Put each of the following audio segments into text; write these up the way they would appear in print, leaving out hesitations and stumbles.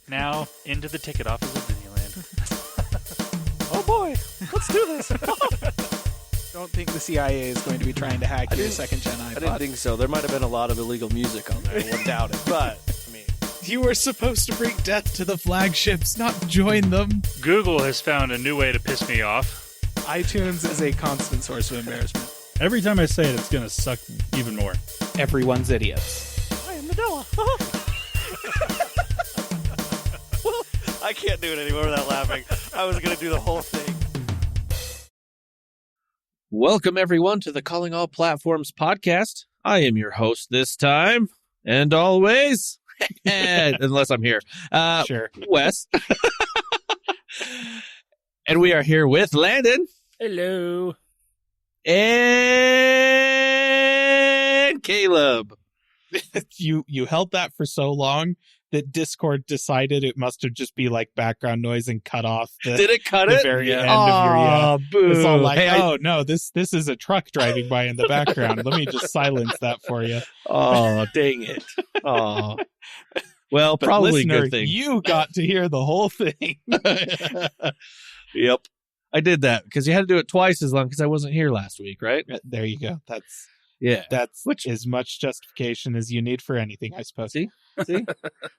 Now, into the ticket office of Disneyland. Oh boy, let's do this. Don't think the CIA is going to be trying to hack your second-gen iPod. I didn't think so. There might have been a lot of illegal music on there. I wouldn't doubt it. But, I mean... You were supposed to bring death to the flagships, not join them. Google has found a new way to piss me off. iTunes is a constant source of embarrassment. Every time I say it, it's going to suck even more. Everyone's idiots. I am Manila. I can't do it anymore without laughing. I was going to do the whole thing. Welcome, everyone, to the Calling All Platforms podcast. I am your host this time, and always, unless I'm here, Sure. Wes. And we are here with Landon. Hello. And Caleb. You held that for so long that Discord decided it must have just be like background noise and cut off Did it cut the it? very end of your boo. It's all like, Hey, no, this is a truck driving by in the background. Let me just silence that for you. Oh, dang it. Oh. Well, But probably listener, a good thing. you got to hear the whole thing. Yep. I did that because you had to do it twice as long because I wasn't here last week, right? There you go. That's Yeah. as much justification as you need for anything, I suppose. See?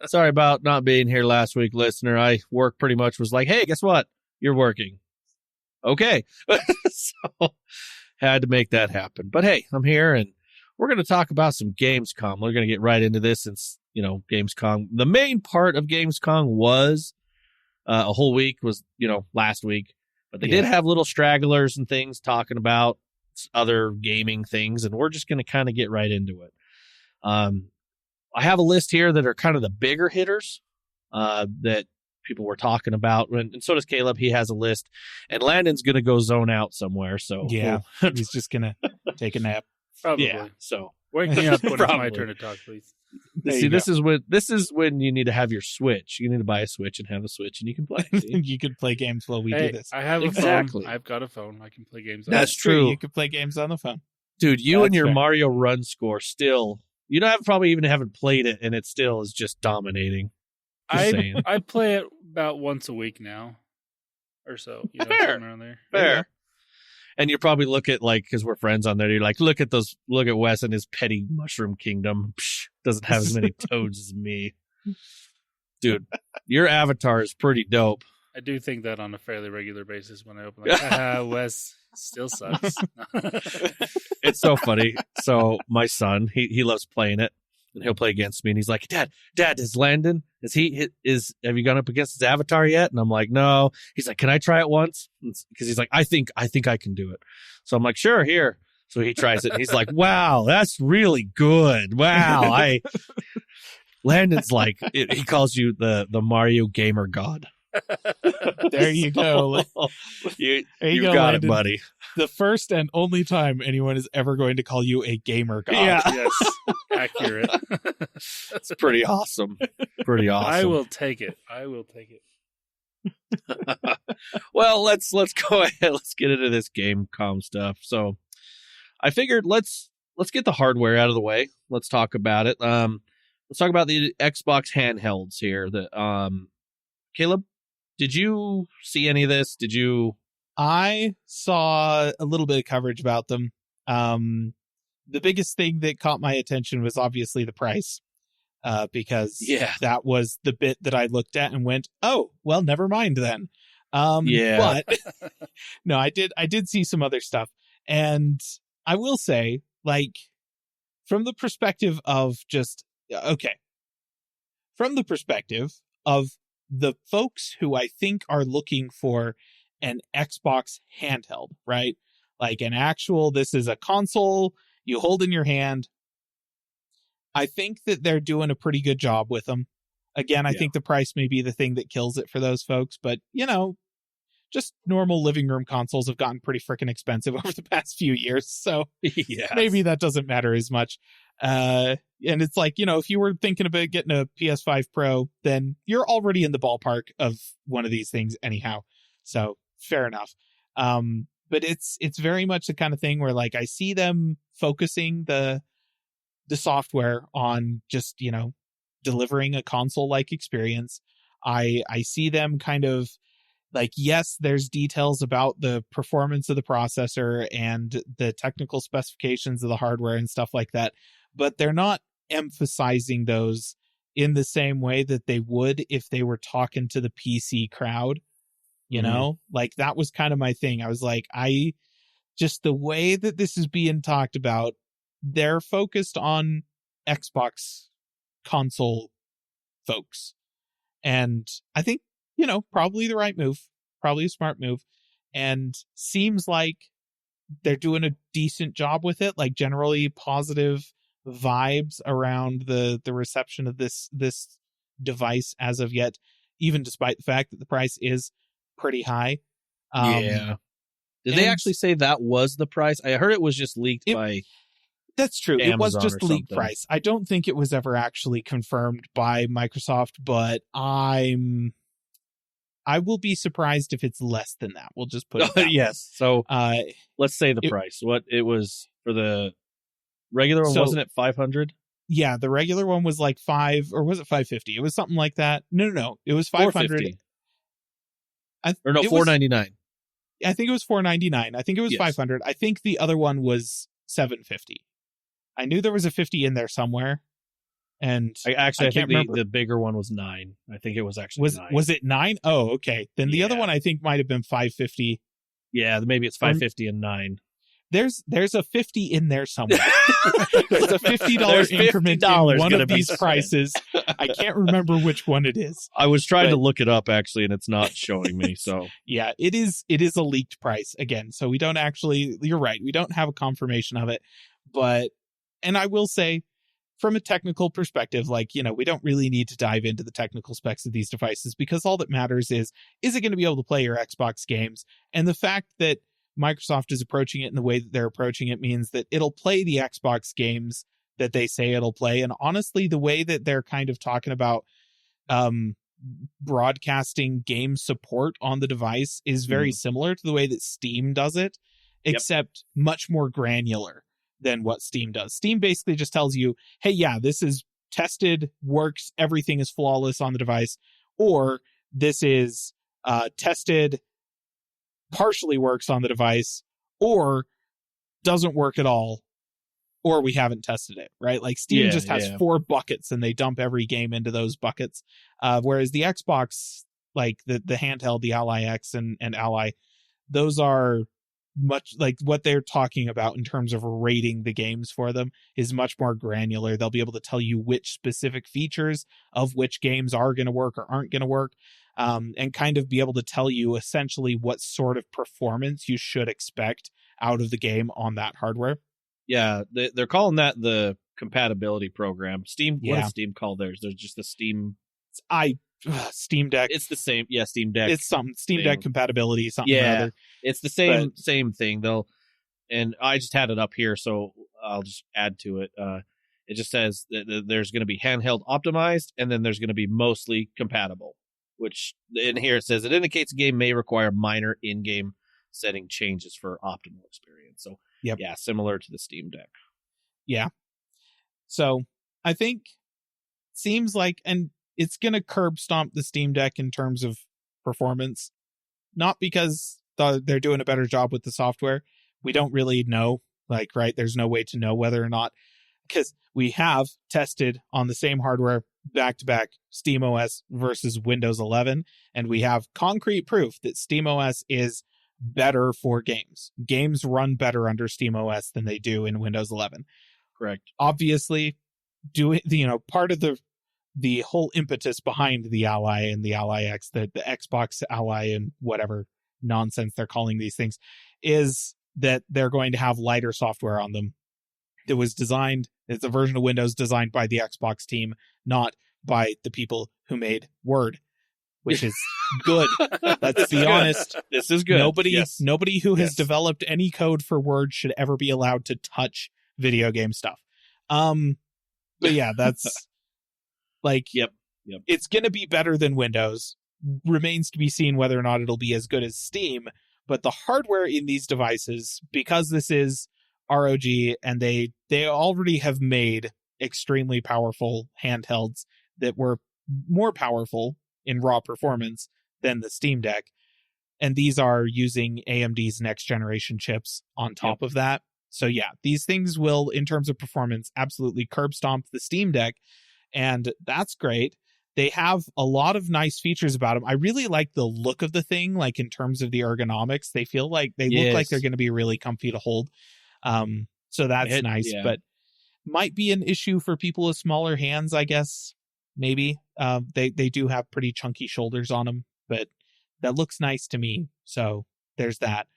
Sorry about not being here last week, listener. I work pretty much was like, hey, guess what? You're working. Okay. So had to make that happen. But hey, I'm here and we're going to talk about some Gamescom. We're going to get right into this since, Gamescom. The main part of Gamescom was a whole week was, last week. But they did have little stragglers and things talking about other gaming things, and we're just going to kind of get right into it. I have a list here that are kind of the bigger hitters that people were talking about, and so does Caleb. He has a list, and Landon's going to go zone out somewhere. So Yeah, he's just going to take a nap. Probably. Yeah, so Wake me up when it's my Probably. turn to talk, please. see, this is when you need to have your Switch. You need to buy a Switch and have a Switch, and you can play. See? You could play games while we Hey, do this. I have Exactly. a phone. I've got a phone. I can play games on That's it. true. You could play games on the phone. Dude, you That's and your fair. Mario Run score still. You probably even haven't played it, and it still is just dominating. Just saying. I play it about once a week now, or so. Fair. Somewhere around there. Fair. And you probably look at, because we're friends on there, you're like, look at Wes and his petty mushroom kingdom. Psh, doesn't have as many toads as me. Dude, your avatar is pretty dope. I do think that on a fairly regular basis when I open, haha, Wes still sucks. It's so funny. So my son, he loves playing it, and he'll play against me, and he's like, Dad, is Landon, have you gone up against his avatar yet? And I'm like, no. He's like, can I try it once? Because he's like, I think I can do it. So I'm like, sure, here. So he tries it, and he's like, wow, that's really good. Wow. Landon's like, he calls you the Mario gamer god. There you go. You There you go, got Landon. it, buddy. The first and only time anyone is ever going to call you a gamer god. Yeah. Yes, accurate. That's pretty awesome. Pretty awesome. I will take it. Well, let's go ahead. Let's get into this Gamecom stuff. So I figured let's get the hardware out of the way. Let's talk about it. Let's talk about the Xbox handhelds here. Caleb, did you see any of this? I saw a little bit of coverage about them. The biggest thing that caught my attention was obviously the price, because that was the bit that I looked at and went, oh, well, never mind then. But no, I did see some other stuff. And I will say, from the perspective of the folks who I think are looking for an Xbox handheld, right? Like this is a console you hold in your hand. I think that they're doing a pretty good job with them. Again, I think the price may be the thing that kills it for those folks, but just normal living room consoles have gotten pretty freaking expensive over the past few years. So maybe that doesn't matter as much. And it's like, if you were thinking about getting a PS5 Pro, then you're already in the ballpark of one of these things anyhow. So fair enough. But it's very much the kind of thing where I see them focusing the software on just, delivering a console-like experience. I see them kind of like, yes, there's details about the performance of the processor and the technical specifications of the hardware and stuff like that, but they're not emphasizing those in the same way that they would if they were talking to the PC crowd. You know, like that was kind of my thing. I was like, just the way that this is being talked about, they're focused on Xbox console folks. And I think, you know, probably the right move, probably a smart move, and seems like they're doing a decent job with it, like generally positive vibes around the reception of this device as of yet, even despite the fact that the price is pretty high. Did they actually say that was the price? I heard it was just leaked by... That's true. Amazon, it was just or leaked something. price. I don't think it was ever actually confirmed by Microsoft, but I will be surprised if it's less than that. We'll just put it that yes. So let's say the it- price. What it was for the regular one, So- wasn't it 500? Yeah, the regular one was like 5, or was it 550? It was something like that. No. It was 500. 450. It Or no, was- 499. I think it was 499. I think it was Yes. 500. I think the other one was 750. I knew there was a 50 in there somewhere. And I can't think remember. the bigger one was 9. I think it was actually 9. was it 9? Oh, okay. Then the other Yeah. one I think might have been 550. Yeah, maybe it's 550 and 9. There's a 50 in there somewhere. There's a $50 There's increment in $50 one gonna of be these spent. prices. I can't remember which one it is. I was trying to But- look it up actually, and it's not showing me. So Yeah, it is a leaked price again. So we don't actually, you're right, we don't have a confirmation of it. But, and I will say, from a technical perspective, like, you know, we don't really need to dive into the technical specs of these devices, because all that matters is it going to be able to play your Xbox games? And the fact that Microsoft is approaching it in the way that they're approaching it means that it'll play the Xbox games that they say it'll play. And honestly, the way that they're kind of talking about broadcasting game support on the device is very similar to the way that Steam does it, except much more granular than what Steam does. Steam basically just tells you, hey, yeah, this is tested, works, everything is flawless on the device, or this is tested, partially works on the device, or doesn't work at all, or we haven't tested it, right? Like Steam just has 4 buckets and they dump every game into those buckets. Whereas the Xbox, like the handheld, the Ally X and Ally, those are much like what they're talking about in terms of rating the games for them is much more granular. They'll be able to tell you which specific features of which games are going to work or aren't going to work, and kind of be able to tell you essentially what sort of performance you should expect out of the game on that hardware. yeah, they're calling that the compatibility program. Steam, what Yeah. does Steam call theirs? There's just the Steam. Steam Deck. It's the same. Yeah, Steam Deck. It's something Steam thing. Deck compatibility, something or Yeah. other. It's the same thing. And I just had it up here, so I'll just add to it. It just says that there's going to be handheld optimized, and then there's going to be mostly compatible. Which in here it says it indicates a game may require minor in-game setting changes for optimal experience. So yeah, similar to the Steam Deck. Yeah. So I think seems like, and it's going to curb stomp the Steam Deck in terms of performance, not because they're doing a better job with the software. We don't really know, like, right? There's no way to know whether or not, because we have tested on the same hardware back-to-back SteamOS versus Windows 11, and we have concrete proof that SteamOS is better for games. Games run better under SteamOS than they do in Windows 11. Correct. Obviously, part of the whole impetus behind the Ally and the Ally X, the Xbox Ally and whatever nonsense they're calling these things, is that they're going to have lighter software on them. It was designed, it's a version of Windows designed by the Xbox team, not by the people who made Word, which is good. Let's be honest. This is good. Nobody who has Yes. developed any code for Word should ever be allowed to touch video game stuff. But yeah, that's like, Yep. It's going to be better than Windows. Remains to be seen whether or not it'll be as good as Steam. But the hardware in these devices, because this is ROG and they already have made extremely powerful handhelds that were more powerful in raw performance than the Steam Deck. And these are using AMD's next generation chips on top of that. So yeah, these things will, in terms of performance, absolutely curb stomp the Steam Deck. And that's great. They have a lot of nice features about them. I really like the look of the thing, like in terms of the ergonomics. They feel like they look like they're going to be really comfy to hold. So that's nice, but might be an issue for people with smaller hands, I guess. Maybe. They do have pretty chunky shoulders on them, but that looks nice to me. So there's that.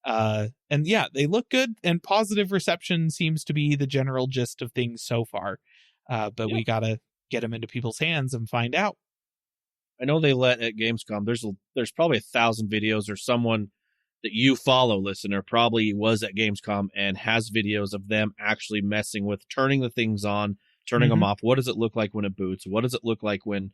And yeah, they look good, and positive reception seems to be the general gist of things so far. But we got to get them into people's hands and find out. I know they let at Gamescom. There's probably 1,000 videos, or someone that you follow, listener, probably was at Gamescom and has videos of them actually messing with turning the things on, turning them off. What does it look like when it boots? What does it look like when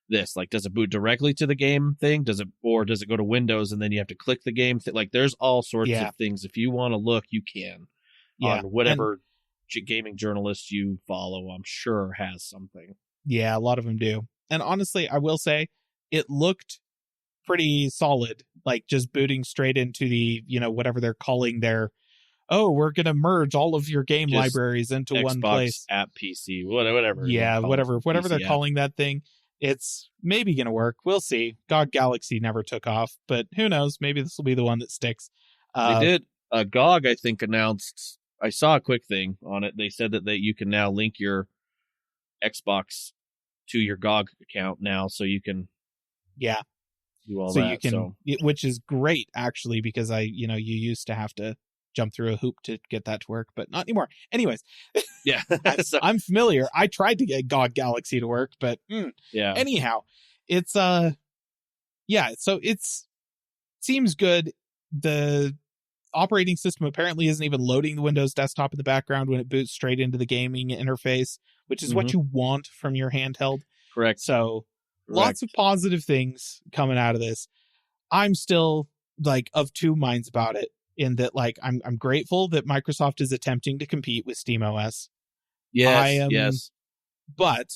this? Like, does it boot directly to the game thing? Does it go to Windows and then you have to click the game? Like, there's all sorts of things. If you want to look, you can. On whatever gaming journalist you follow, I'm sure has something. Yeah, a lot of them do. And honestly, I will say it looked pretty solid, like just booting straight into the, whatever they're calling their, we're going to merge all of your game Just libraries into Xbox one place. App PC, whatever. Yeah, whatever they're app. calling that thing. It's maybe going to work. We'll see. GOG Galaxy never took off, but who knows? Maybe this will be the one that sticks. They did. GOG, I think, announced, I saw a quick thing on it. They said that you can now link your Xbox to your GOG account now, so you can do all that. Which is great, actually, because you used to have to jump through a hoop to get that to work, but not anymore. Anyways, I'm familiar. I tried to get GOG Galaxy to work, but anyhow, it's so seems good. The operating system apparently isn't even loading the Windows desktop in the background when it boots straight into the gaming interface, which is what you want from your handheld. Correct. So lots of positive things coming out of this. I'm still of two minds about it, in that I'm grateful that Microsoft is attempting to compete with SteamOS. Yes. But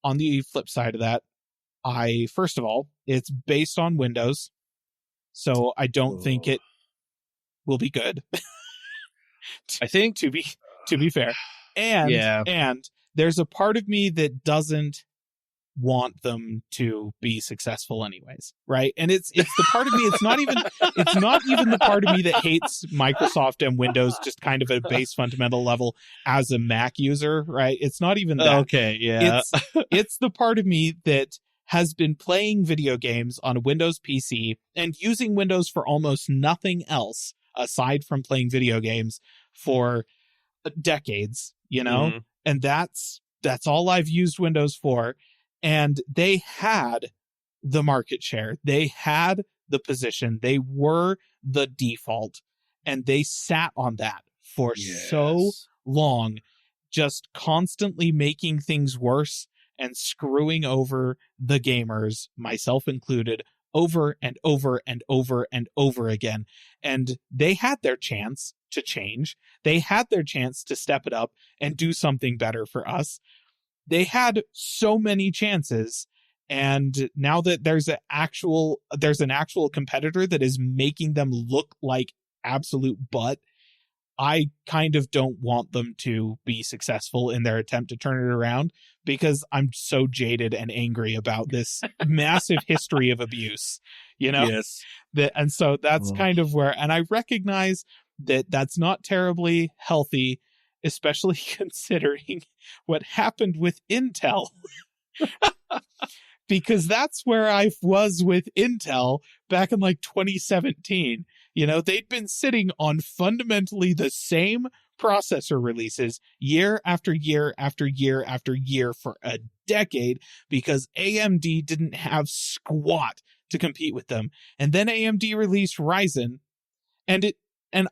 on the flip side of that, first of all, it's based on Windows, so I don't think it will be good. I think to be fair. And there's a part of me that doesn't want them to be successful anyways, right? And it's the part of me, it's not even the part of me that hates Microsoft and Windows just kind of at a base fundamental level as a Mac user, right? It's not even that. Okay, yeah. It's the part of me that has been playing video games on a Windows PC and using Windows for almost nothing else aside from playing video games for decades, and that's all I've used Windows for. And they had the market share. They had the position. They were the default. And they sat on that for so long, just constantly making things worse and screwing over the gamers, myself included, over and over and over and over again. And they had their chance to change. They had their chance to step it up and do something better for us. They had so many chances, and now that there's an actual competitor that is making them look like absolute butt, I kind of don't want them to be successul in their attempt to turn it around, because I'm so jaded and angry about this massive history of abuse, Yes. And so that's kind of where, and I recognize that that's not terribly healthy, especially considering what happened with Intel. Because that's where I was with Intel back in 2017. They'd been sitting on fundamentally the same processor releases year after year after year after year for a decade, because AMD didn't have squat to compete with them. And then AMD released Ryzen, and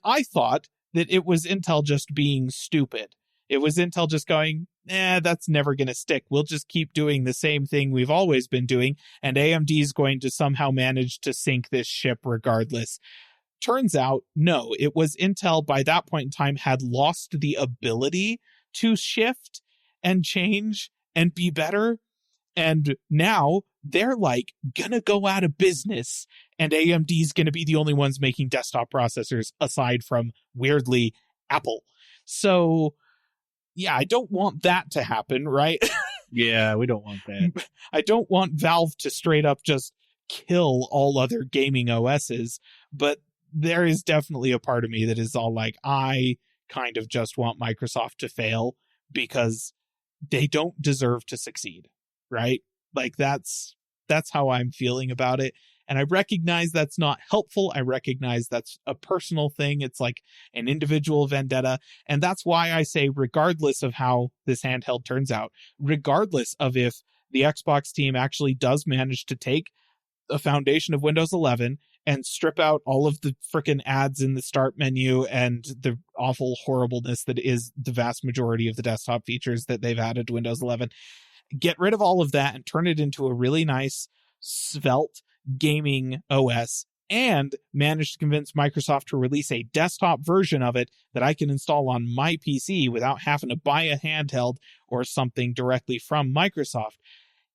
I thought that it was Intel just being stupid. It was Intel just going, that's never going to stick. We'll just keep doing the same thing we've always been doing, and AMD is going to somehow manage to sink this ship regardless. Turns out, no, it was Intel by that point in time had lost the ability to shift and change and be better. And now they're like gonna go out of business, and AMD's gonna be the only ones making desktop processors aside from, weirdly, Apple. So yeah, I don't want that to happen, right? Yeah, we don't want that. I don't want Valve to straight up just kill all other gaming OSs, but there is definitely a part of me that is all like, I kind of just want Microsoft to fail because they don't deserve to succeed, right? Like that's how I'm feeling about it. And I recognize that's not helpful. I recognize that's a personal thing. It's like an individual vendetta. And that's why I say, regardless of how this handheld turns out, regardless of if the Xbox team actually does manage to take a foundation of Windows 11 and strip out all of the frickin' ads in the start menu and the awful horribleness that is the vast majority of the desktop features that they've added to Windows 11, get rid of all of that and turn it into a really nice, svelte gaming OS, and manage to convince Microsoft to release a desktop version of it that I can install on my PC without having to buy a handheld or something directly from Microsoft.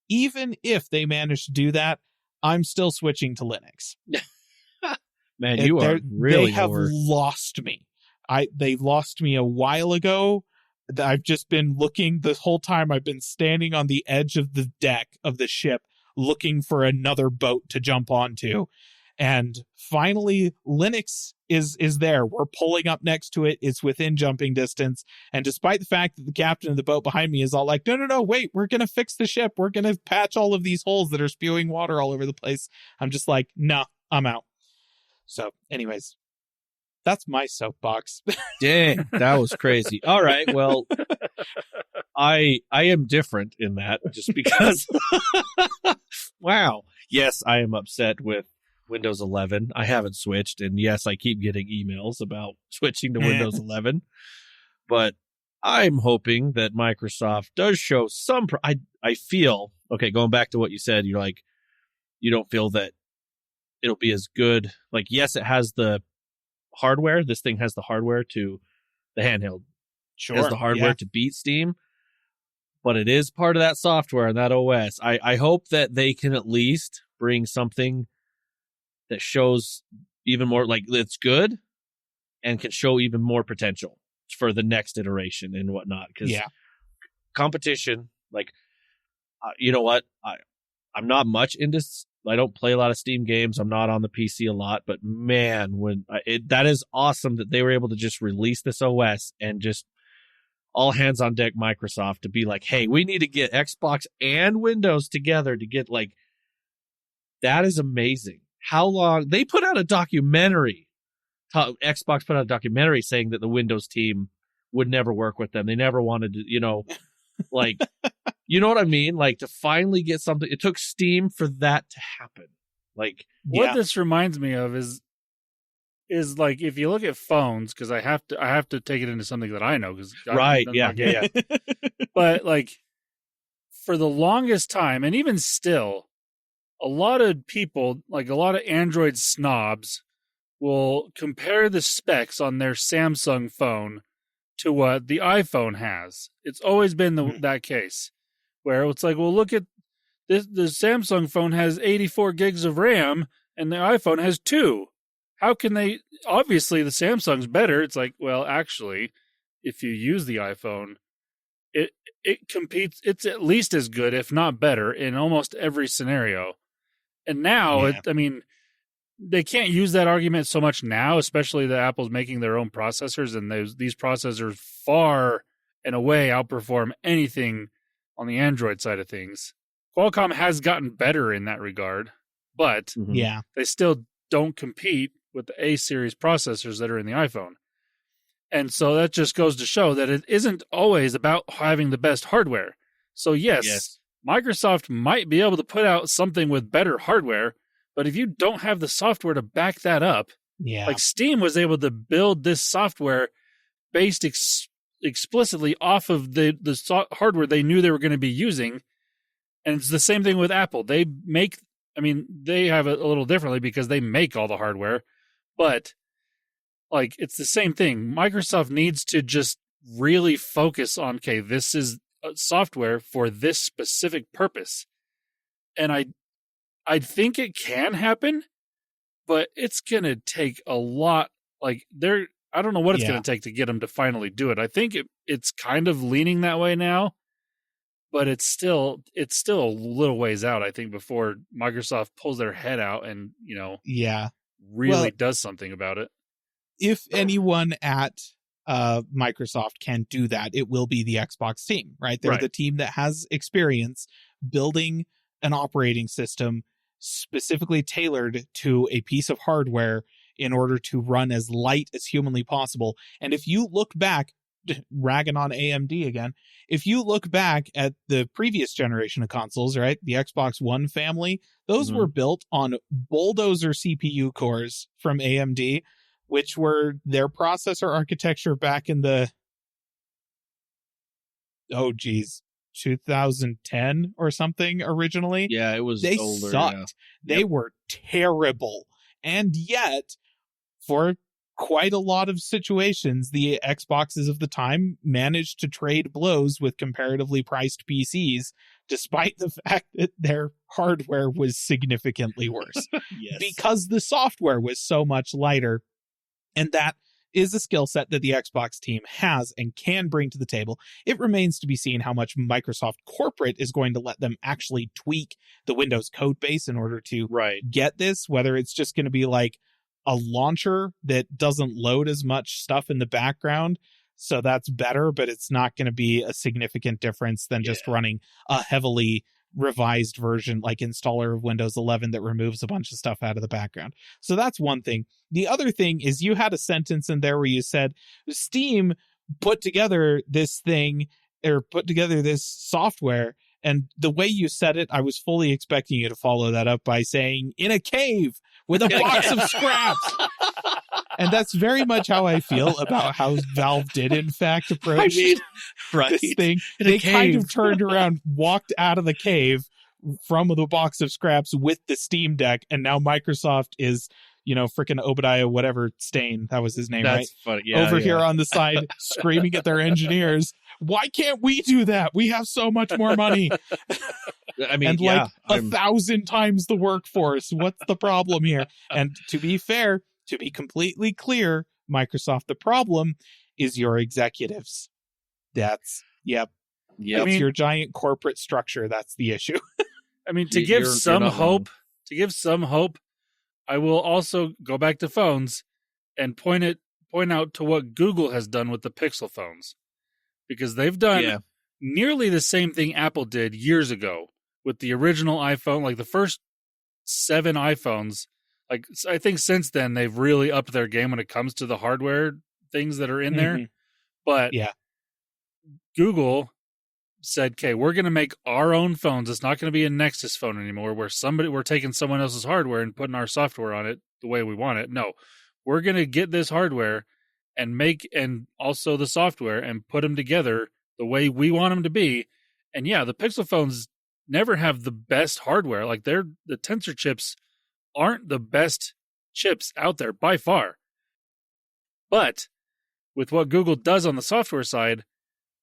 Even if they manage to do that, I'm still switching to Linux. Man, you are really they have lost me. They lost me a while ago. I've just been looking the whole time. I've been standing on the edge of the deck of the ship looking for another boat to jump onto. And finally, Linux is there. We're pulling up next to it. It's within jumping distance. And despite the fact that the captain of the boat behind me is all like, no, wait, we're going to fix the ship. We're going to patch all of these holes that are spewing water all over the place. I'm just like, no, I'm out. So anyways, that's my soapbox. Dang, that was crazy. All right, well, I am different in that just because. Wow. Yes, I am upset with Windows 11. I haven't switched, and yes, I keep getting emails about switching to Windows 11. But I'm hoping that Microsoft does show some. I feel okay. Going back to what you said, you're like, you don't feel that it'll be as good. Like, yes, it has the hardware. This thing has the hardware to the handheld. Sure, it has the hardware to beat Steam, but it is part of that software and that OS. I hope that they can at least bring something that shows even more, like, it's good and can show even more potential for the next iteration and whatnot. Because competition, like, you know what? I'm not much into. I don't play a lot of Steam games. I'm not on the PC a lot, but man, that is awesome that they were able to just release this OS and just all hands on deck Microsoft to be like, hey, we need to get Xbox and Windows together to get, like, that is amazing. How long they put out a documentary. Xbox put out a documentary saying that the Windows team would never work with them. They never wanted to, like, you know what I mean? Like, to finally get something. It took Steam for that to happen. Like, what this reminds me of is like, if you look at phones, because I have to take it into something that I know, because yeah. But like, for the longest time, and even still, a lot of people, like a lot of Android snobs, will compare the specs on their Samsung phone to what the iPhone has. It's always been that case, where it's like, well, look at this. The Samsung phone has 84 gigs of RAM, and the iPhone has 2. How can they? Obviously, the Samsung's better. It's like, well, actually, if you use the iPhone, it competes. It's at least as good, if not better, in almost every scenario. And now, they can't use that argument so much now, especially that Apple's making their own processors, and these processors far and away outperform anything on the Android side of things. Qualcomm has gotten better in that regard, but they still don't compete with the A-series processors that are in the iPhone. And so that just goes to show that it isn't always about having the best hardware. So yes, Microsoft might be able to put out something with better hardware, but if you don't have the software to back that up, like Steam was able to build this software based explicitly off of the hardware they knew they were going to be using. And it's the same thing with Apple. They have it a little differently because they make all the hardware, but like, it's the same thing. Microsoft needs to just really focus on, okay, this is software for this specific purpose. And I think it can happen, but it's going to take a lot. Like, I don't know what it's going to take to get them to finally do it. I think it's kind of leaning that way now, but it's still a little ways out, I think, before Microsoft pulls their head out and, really does something about it. If anyone at Microsoft can do that, it will be the Xbox team, right? They're the team that has experience building an operating system specifically tailored to a piece of hardware in order to run as light as humanly possible. And if you look back, ragging on AMD again, if you look back at the previous generation of consoles, right, the Xbox One family, those were built on bulldozer CPU cores from AMD, which were their processor architecture back in the 2010 or something originally. Yeah, it was they older, sucked. They were terrible. And yet, for quite a lot of situations, the Xboxes of the time managed to trade blows with comparatively priced PCs, despite the fact that their hardware was significantly worse. Because the software was so much lighter. And that is a skill set that the Xbox team has and can bring to the table. It remains to be seen how much Microsoft corporate is going to let them actually tweak the Windows code base in order to get this, whether it's just going to be like a launcher that doesn't load as much stuff in the background. So that's better, but it's not going to be a significant difference than just running a heavily revised version like installer of Windows 11 that removes a bunch of stuff out of the background. So that's one thing. The other thing is you had a sentence in there where you said Steam put together this thing or put together this software, and the way you said it, I was fully expecting you to follow that up by saying in a cave with a box of scraps. And that's very much how I feel about how Valve did, in fact, approach this thing. They kind of turned around, walked out of the cave from the box of scraps with the Steam Deck, and now Microsoft is, freaking Obadiah whatever Stain, that was his name, That's right? funny. Yeah, over here on the side, screaming at their engineers, why can't we do that? We have so much more money. I mean, and 1,000 times the workforce. What's the problem here? And to be fair, to be completely clear, Microsoft, the problem is your executives. That's, that's your giant corporate structure. That's the issue. I mean, to give some hope, I will also go back to phones and point out to what Google has done with the Pixel phones. Because they've done nearly the same thing Apple did years ago with the original iPhone, like the first 7 iPhones. Like, I think since then they've really upped their game when it comes to the hardware things that are in there. But Google said, okay, we're going to make our own phones. It's not going to be a Nexus phone anymore where we're taking someone else's hardware and putting our software on it the way we want it. No, we're going to get this hardware and also the software and put them together the way we want them to be. And the Pixel phones never have the best hardware. Like the Tensor chips aren't the best chips out there by far. But with what Google does on the software side,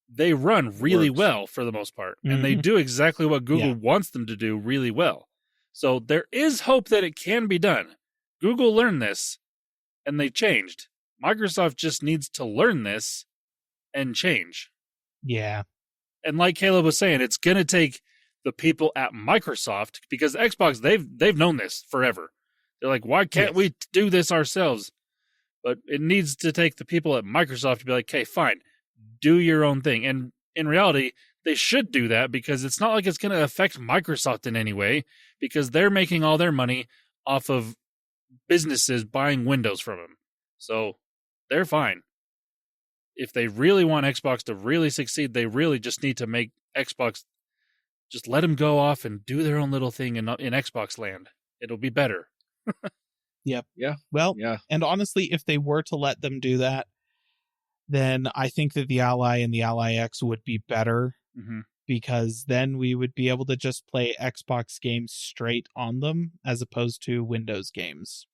they run really well for the most part. And they do exactly what Google wants them to do really well. So there is hope that it can be done. Google learned this and they changed. Microsoft just needs to learn this and change. Yeah. And like Caleb was saying, it's going to take the people at Microsoft, because Xbox, they've known this forever. They're like, why can't we do this ourselves? But it needs to take the people at Microsoft to be like, okay, fine, do your own thing. And in reality, they should do that because it's not like it's going to affect Microsoft in any way, because they're making all their money off of businesses buying Windows from them. So they're fine. If they really want Xbox to really succeed, they really just need to make Xbox, just let them go off and do their own little thing in Xbox land. It'll be better. Yep. Yeah. Well, and honestly, if they were to let them do that, then I think that the Ally and the Ally X would be better, because then we would be able to just play Xbox games straight on them as opposed to Windows games.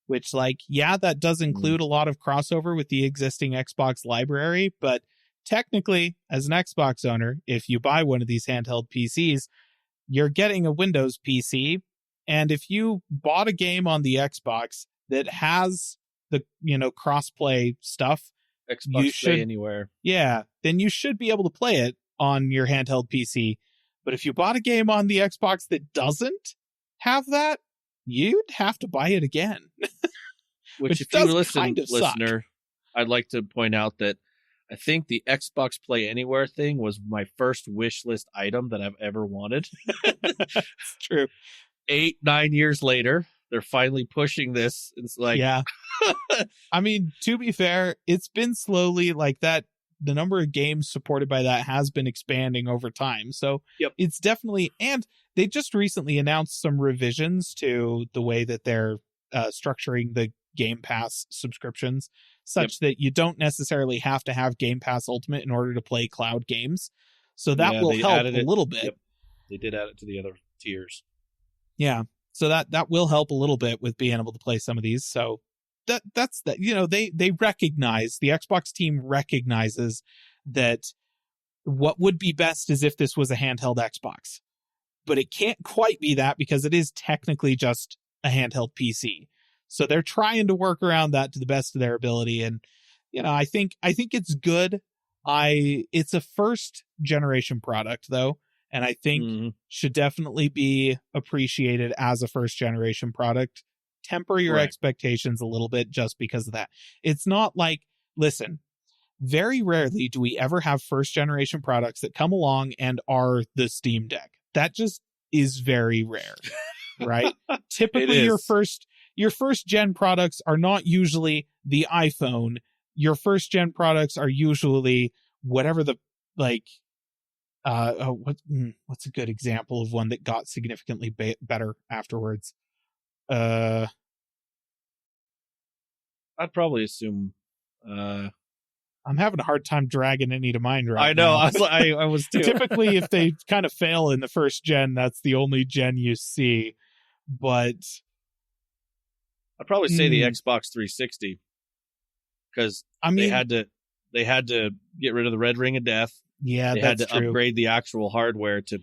Which, that does include a lot of crossover with the existing Xbox library, but technically, as an Xbox owner, if you buy one of these handheld PCs, you're getting a Windows PC, and if you bought a game on the Xbox that has the, cross-play stuff, Xbox Play Anywhere. Yeah, then you should be able to play it on your handheld PC. But if you bought a game on the Xbox that doesn't have that, you'd have to buy it again. Which if you listen, listener, I'd like to point out that I think the Xbox Play Anywhere thing was my first wish list item that I've ever wanted. It's true. 8-9 years later, they're finally pushing this. It's like, yeah. I mean, to be fair, it's been slowly like that. The number of games supported by that has been expanding over time. So it's definitely, and they just recently announced some revisions to the way that they're structuring the Game Pass subscriptions, such that you don't necessarily have to have Game Pass Ultimate in order to play cloud games. So that will help a little bit. Yep. They did add it to the other tiers. Yeah. So that will help a little bit with being able to play some of these. So that's that. They recognize, the Xbox team recognizes that what would be best is if this was a handheld Xbox, but it can't quite be that because it is technically just a handheld PC. So they're trying to work around that to the best of their ability. And, I think it's good. It's a first generation product though. And I think should definitely be appreciated as a first generation product. Temper your expectations a little bit just because of that. It's not like, listen, very rarely do we ever have first generation products that come along and are the Steam Deck. That just is very rare, right? Typically your first gen products are not usually the iPhone. Your first gen products are usually whatever the, what's a good example of one that got significantly better afterwards? I'd probably assume. I'm having a hard time dragging any to mind right I know. now. I was too. Typically, if they kind of fail in the first gen, that's the only gen you see. But I'd probably say the Xbox 360 because they had to get rid of the red ring of death. Yeah, they had to upgrade the actual hardware to,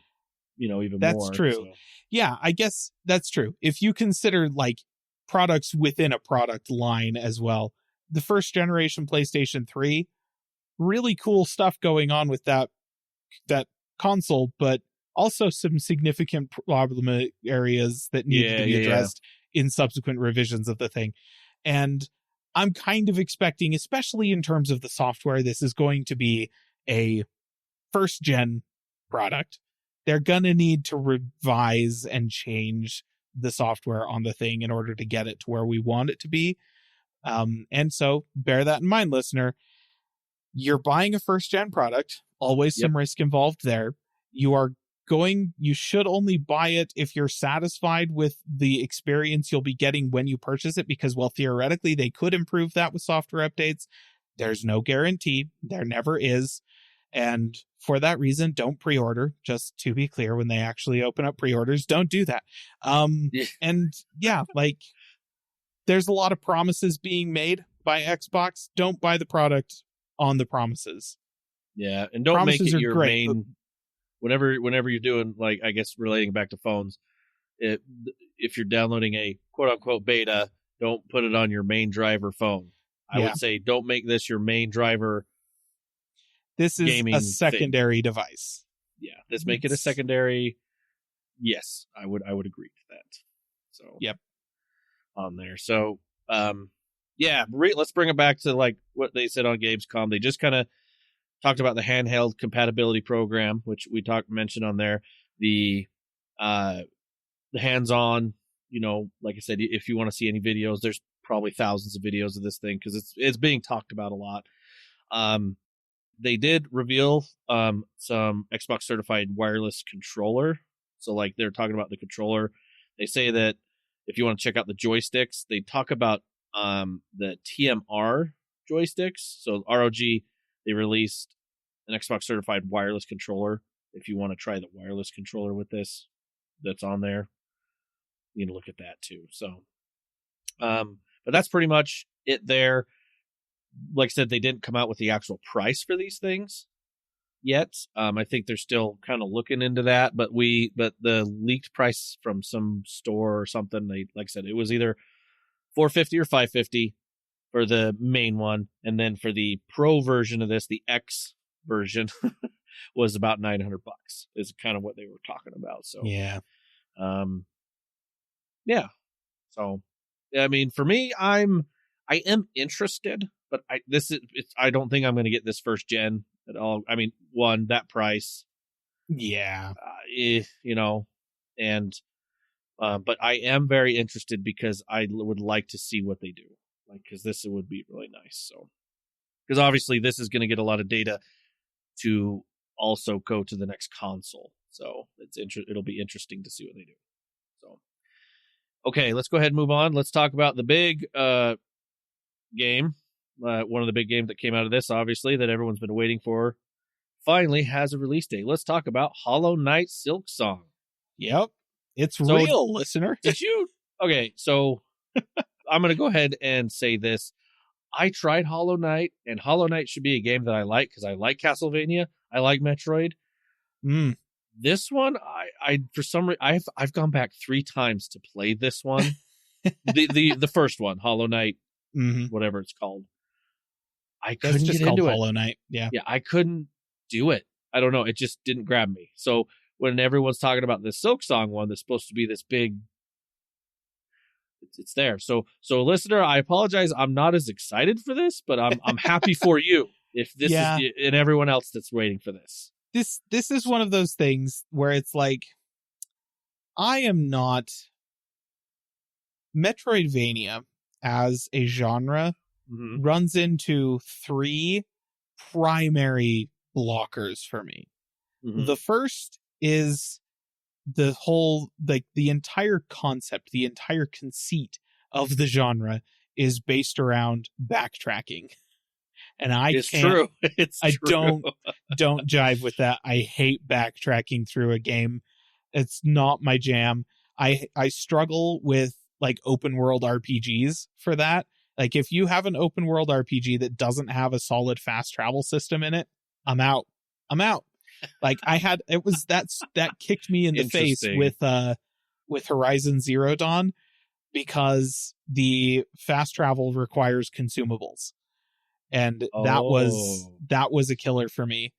even more. That's true. So. Yeah, I guess that's true. If you consider products within a product line as well, the first generation PlayStation 3, really cool stuff going on with that console, but also some significant problem areas that needed to be addressed in subsequent revisions of the thing. And I'm kind of expecting, especially in terms of the software, this is going to be a first gen product. They're going to need to revise and change the software on the thing in order to get it to where we want it to be. And so bear that in mind, listener. You're buying a first gen product, always some risk involved there. You should only buy it if you're satisfied with the experience you'll be getting when you purchase it, because, well, theoretically they could improve that with software updates. There's no guarantee. There never is. And for that reason, don't pre-order. Just to be clear, when they actually open up pre-orders, don't do that. And there's a lot of promises being made by Xbox. Don't buy the product on the promises. Yeah, and don't make it your main. Whenever you're doing, I guess relating back to phones, if you're downloading a quote unquote beta, don't put it on your main driver phone. I would say don't make this your main driver. This is a secondary device. Yeah, let's make it a secondary. Yes, I would agree to that. So on there. So let's bring it back to what they said on Gamescom. They just kind of talked about the handheld compatibility program, which we mentioned on there. The hands-on, like I said, if you want to see any videos, there's probably thousands of videos of this thing because it's being talked about a lot. They did reveal some Xbox certified wireless controller. So they're talking about the controller. They say that if you want to check out the joysticks, they talk about the TMR joysticks. So ROG, they released an Xbox certified wireless controller. If you want to try the wireless controller with this, that's on there. You can look at that too. So, but that's pretty much it there. Like I said, they didn't come out with the actual price for these things. yet. I think they're still kind of looking into that, but the leaked price from some store or something, like I said, it was either $450 or $550 for the main one, and then for the pro version of this, the X version was about $900 is kind of what they were talking about. So Yeah. Yeah. So, I mean, for me, I am interested, but I don't think I'm going to get this first gen at all. I mean, one, that price, Yeah. and but I am very interested because I would like to see what they do, because this would be really nice. So, because obviously this is going to get a lot of data to also go to the next console, so it'll be interesting to see what they do. So, okay, let's go ahead and move on. Let's talk about the big game. One of the big games that came out of this, obviously, that everyone's been waiting for, finally has a release date. Let's talk about Hollow Knight Silksong. Yep. It's real, listener. Did you? Okay, so I'm going to go ahead and say this. I tried Hollow Knight, and Hollow Knight should be a game that I like because I like Castlevania. I like Metroid. This one, I for some reason, I've gone back 3 times to play this one. the first one, Hollow Knight, whatever it's called. I couldn't get into it. Hollow Knight. Yeah, I couldn't do it. I don't know. It just didn't grab me. So when everyone's talking about this Silksong one, that's supposed to be this big, it's there. So listener, I apologize. I'm not as excited for this, but I'm happy for you if this is, and everyone else that's waiting for this. This is one of those things where it's like, I am not Metroidvania as a genre runs into 3 primary blockers for me. The first is the whole, like, the entire concept, the entire conceit of the genre is based around backtracking. And It's true. Don't jive with that. I hate backtracking through a game. It's not my jam. I struggle with like open world RPGs for that. Like, if you have an open world RPG that doesn't have a solid fast travel system in it, I'm out. Like, that kicked me in the face with Horizon Zero Dawn, because the fast travel requires consumables. And that was a killer for me.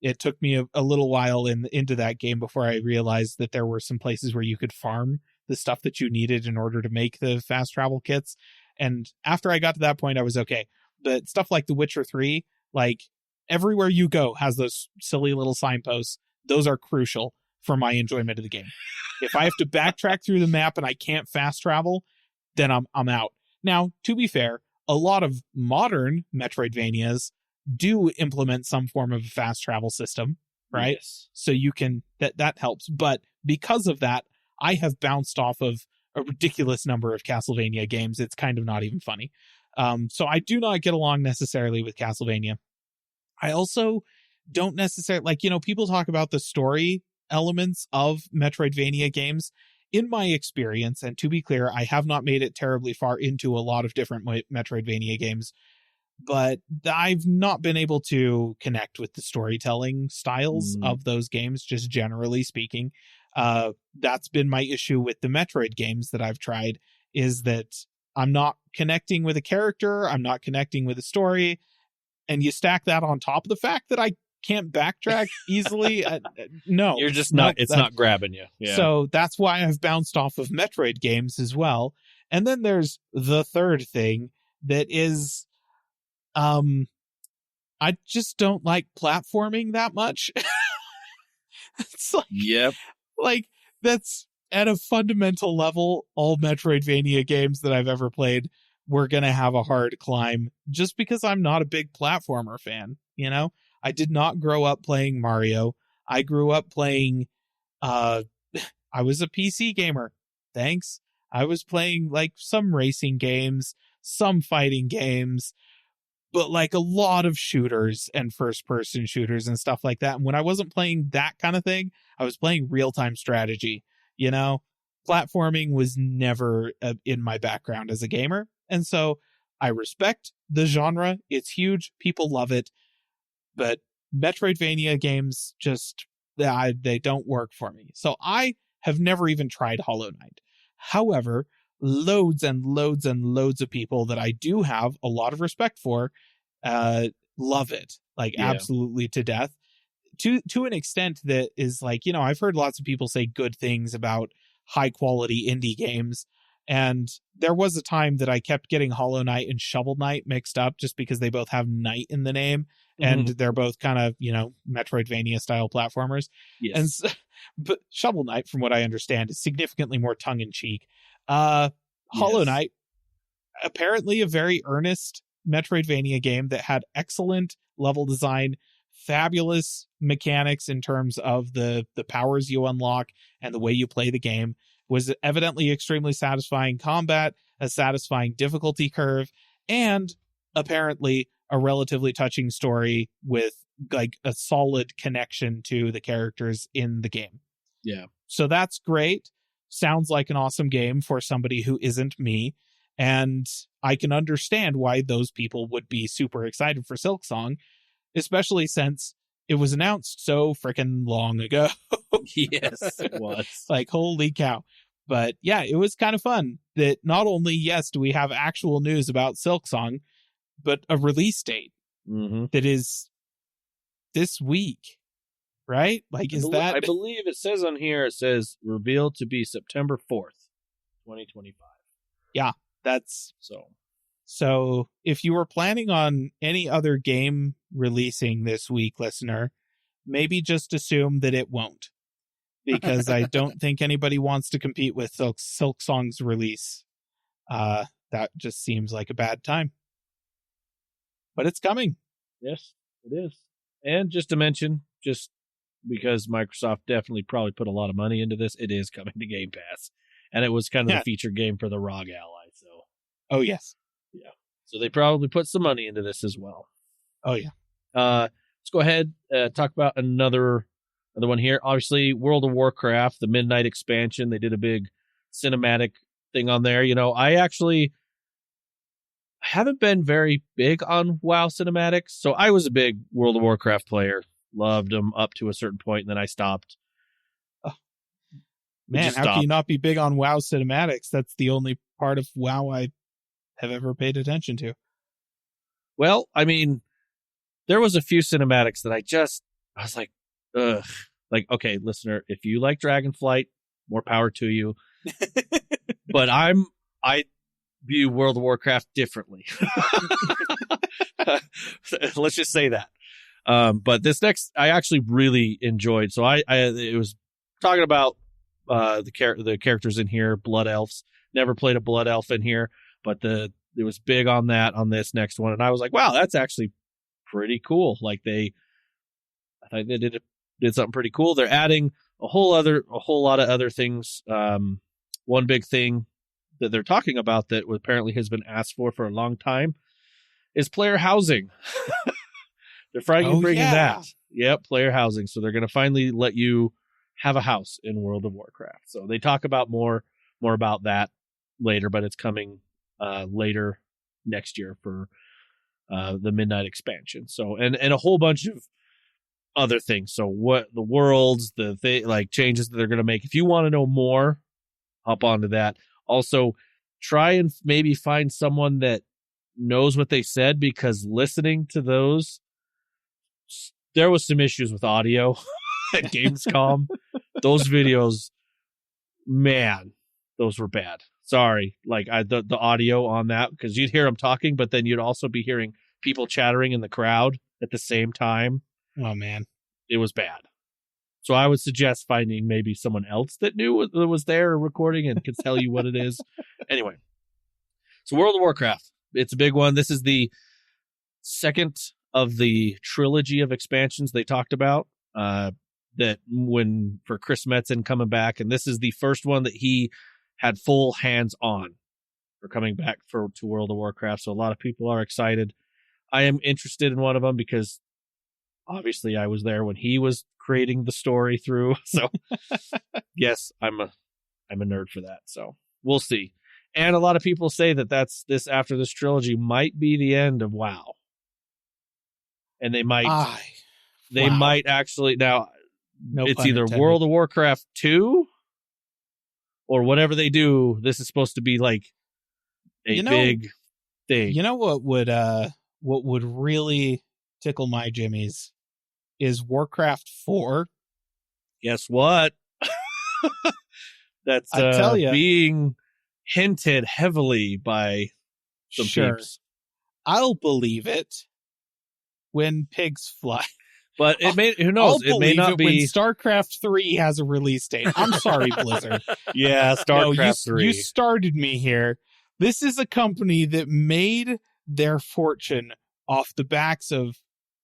It took me a little while into that game before I realized that there were some places where you could farm the stuff that you needed in order to make the fast travel kits. And after I got to that point, I was okay. But stuff like The Witcher 3, like, everywhere you go has those silly little signposts. Those are crucial for my enjoyment of the game. If I have to backtrack through the map and I can't fast travel, then I'm out. Now, to be fair, a lot of modern Metroidvanias do implement some form of a fast travel system, right? Yes. So you can, that helps. But because of that, I have bounced off of a ridiculous number of Castlevania games. It's kind of not even funny. So I do not get along necessarily with Castlevania. I also don't necessarily, like, people talk about the story elements of Metroidvania games. In my experience, and to be clear, I have not made it terribly far into a lot of different Metroidvania games, but I've not been able to connect with the storytelling styles of those games, just generally speaking. That's been my issue with the Metroid games that I've tried, is that I'm not connecting with a character, I'm not connecting with a story, and you stack that on top of the fact that I can't backtrack easily. No, you're just not. It's not grabbing you. Yeah. So that's why I've bounced off of Metroid games as well. And then there's the third thing that is, I just don't like platforming that much. It's like, yep. Like, that's at a fundamental level. All Metroidvania games that I've ever played, we're gonna have a hard climb, just because I'm not a big platformer fan. I did not grow up playing Mario. I grew up playing, I was a PC gamer. Thanks. I was playing like some racing games, some fighting games, but like a lot of shooters and first person shooters and stuff like that. And when I wasn't playing that kind of thing, I was playing real-time strategy. Platforming was never in my background as a gamer. And so I respect the genre. It's huge. People love it. But Metroidvania games just, they don't work for me. So I have never even tried Hollow Knight. However, loads and loads and loads of people that I do have a lot of respect for love it, like absolutely to death, to an extent that is like, you know, I've heard lots of people say good things about high quality indie games. And there was a time that I kept getting Hollow Knight and Shovel Knight mixed up just because they both have Knight in the name. And they're both kind of, you know, Metroidvania style platformers. Yes. And so, but Shovel Knight, from what I understand, is significantly more tongue in cheek. Hollow Knight, apparently a very earnest Metroidvania game that had excellent level design, fabulous mechanics in terms of the powers you unlock and the way you play the game, was evidently extremely satisfying combat, a satisfying difficulty curve, and apparently a relatively touching story with like a solid connection to the characters in the game. Yeah. So that's great. Sounds like an awesome game for somebody who isn't me. And I can understand why those people would be super excited for Silksong, especially since it was announced so freaking long ago. Yes, it was. Like, holy cow. But yeah, it was kind of fun that not only, yes, do we have actual news about Silksong, but a release date that is this week, right? Like, I believe it says on here, it says revealed to be September 4th, 2025. Yeah, that's so if you were planning on any other game releasing this week, listener, maybe just assume that it won't, because I don't think anybody wants to compete with Silksong's release. That just seems like a bad time. But it's coming. Yes, it is. And just to mention, just because Microsoft definitely probably put a lot of money into this, it is coming to Game Pass. And it was kind of the feature game for the ROG Ally. So, oh, yes. Yeah. So they probably put some money into this as well. Oh, yeah. Let's go ahead talk about another one here. Obviously, World of Warcraft, the Midnight expansion. They did a big cinematic thing on there. You know, I actually haven't been very big on WoW cinematics. So I was a big World of Warcraft player. Loved them up to a certain point, and then I stopped. Man, how can you not be big on WoW cinematics? That's the only part of WoW I have ever paid attention to. Well, I mean, there was a few cinematics that I was like, ugh. Like, okay, listener, if you like Dragonflight, more power to you. But I view World of Warcraft differently. Let's just say that. But this next, I actually really enjoyed. So it was talking about the characters in here, Blood Elves. Never played a Blood Elf in here, but it was big on that on this next one, and I was like, wow, that's actually pretty cool. Like I think they did something pretty cool. They're adding a whole lot of other things. One big thing that they're talking about that apparently has been asked for a long time is player housing. They're finally bringing that. Yep, player housing. So they're going to finally let you have a house in World of Warcraft. So they talk about more about that later, but it's coming later next year for the Midnight expansion. So and a whole bunch of other things. So what the worlds, like changes that they're going to make. If you want to know more, hop onto that. Also, try and maybe find someone that knows what they said, because listening to those, there was some issues with audio at Gamescom. Those videos, man, those were bad. Sorry. Like the audio on that, because you'd hear them talking, but then you'd also be hearing people chattering in the crowd at the same time. Oh, man. It was bad. So I would suggest finding maybe someone else that knew that was there recording and could tell you what it is. Anyway, so World of Warcraft, it's a big one. This is the second of the trilogy of expansions they talked about that when for Chris Metzen coming back. And this is the first one that he had full hands on for coming back to World of Warcraft. So a lot of people are excited. I am interested in one of them because obviously I was there when he was creating the story through. So yes, I'm a nerd for that. So we'll see. And a lot of people say that after this trilogy might be the end of WoW. And they might they Wow. might actually now. No It's pun either intended. World of Warcraft 2 or whatever they do. This is supposed to be like a big thing. You know what would really tickle my jimmies is Warcraft 4. Guess what? That's I tell ya. being hinted heavily by some Sure. peeps. I'll believe it when pigs fly. But it may, who knows? I'll It may believe not it when be. StarCraft 3 has a release date. I'm sorry, Blizzard. Yeah, StarCraft 3. You started me here. This is a company that made their fortune off the backs of,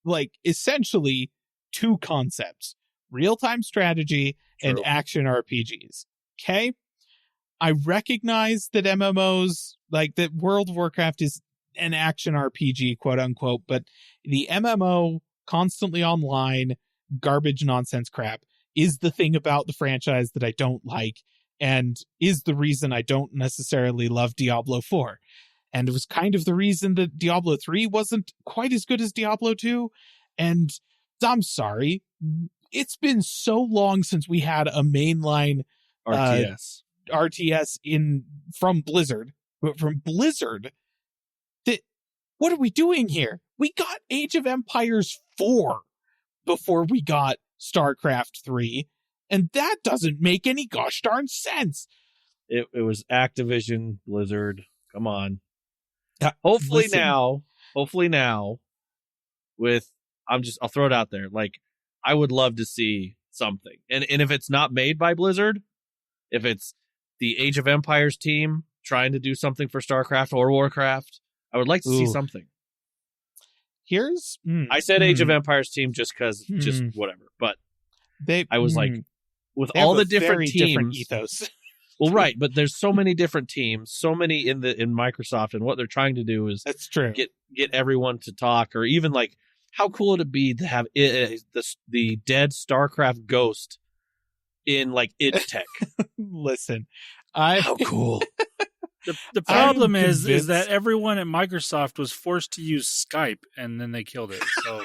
like, essentially two concepts: real-time strategy and True. action RPGs. Okay? I recognize that MMOs, like that World of Warcraft is an action RPG, quote unquote, but the MMO, constantly online, garbage nonsense crap, is the thing about the franchise that I don't like, and is the reason I don't necessarily love Diablo 4. And it was kind of the reason that Diablo 3 wasn't quite as good as Diablo 2. And I'm sorry, it's been so long since we had a mainline RTS from Blizzard, that what are we doing here? We got Age of Empires 4 before we got StarCraft 3, and that doesn't make any gosh darn sense. It was Activision, Blizzard. Come on. Hopefully now, I'll throw it out there. Like, I would love to see something. And if it's not made by Blizzard, if it's the Age of Empires team trying to do something for StarCraft or Warcraft, I would like to see something. I said Age of Empires team just because, just whatever. But I was like, with all the different teams, different ethos. Well, right, but there's so many different teams, so many in Microsoft, and what they're trying to do is that's true. Get everyone to talk, or even like, how cool would it be to have the dead StarCraft ghost in like id Tech? Listen, how cool. The problem is that everyone at Microsoft was forced to use Skype, and then they killed it. So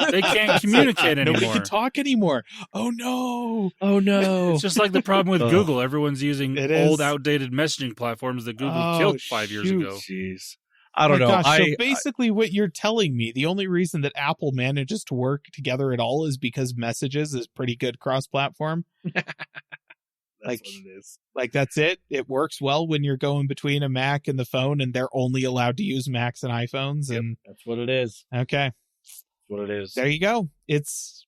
they can't communicate anymore. Nobody can talk anymore. Oh no! It's just like the problem with Google. Everyone's using old, outdated messaging platforms that Google killed 5 years ago. Jeez. I don't know. Gosh, so basically what you're telling me, the only reason that Apple manages to work together at all is because Messages is pretty good cross-platform. That's what it is. Like, that's it. It works well when you're going between a Mac and the phone, and they're only allowed to use Macs and iPhones. And that's what it is. Okay. That's what it is. There you go. It's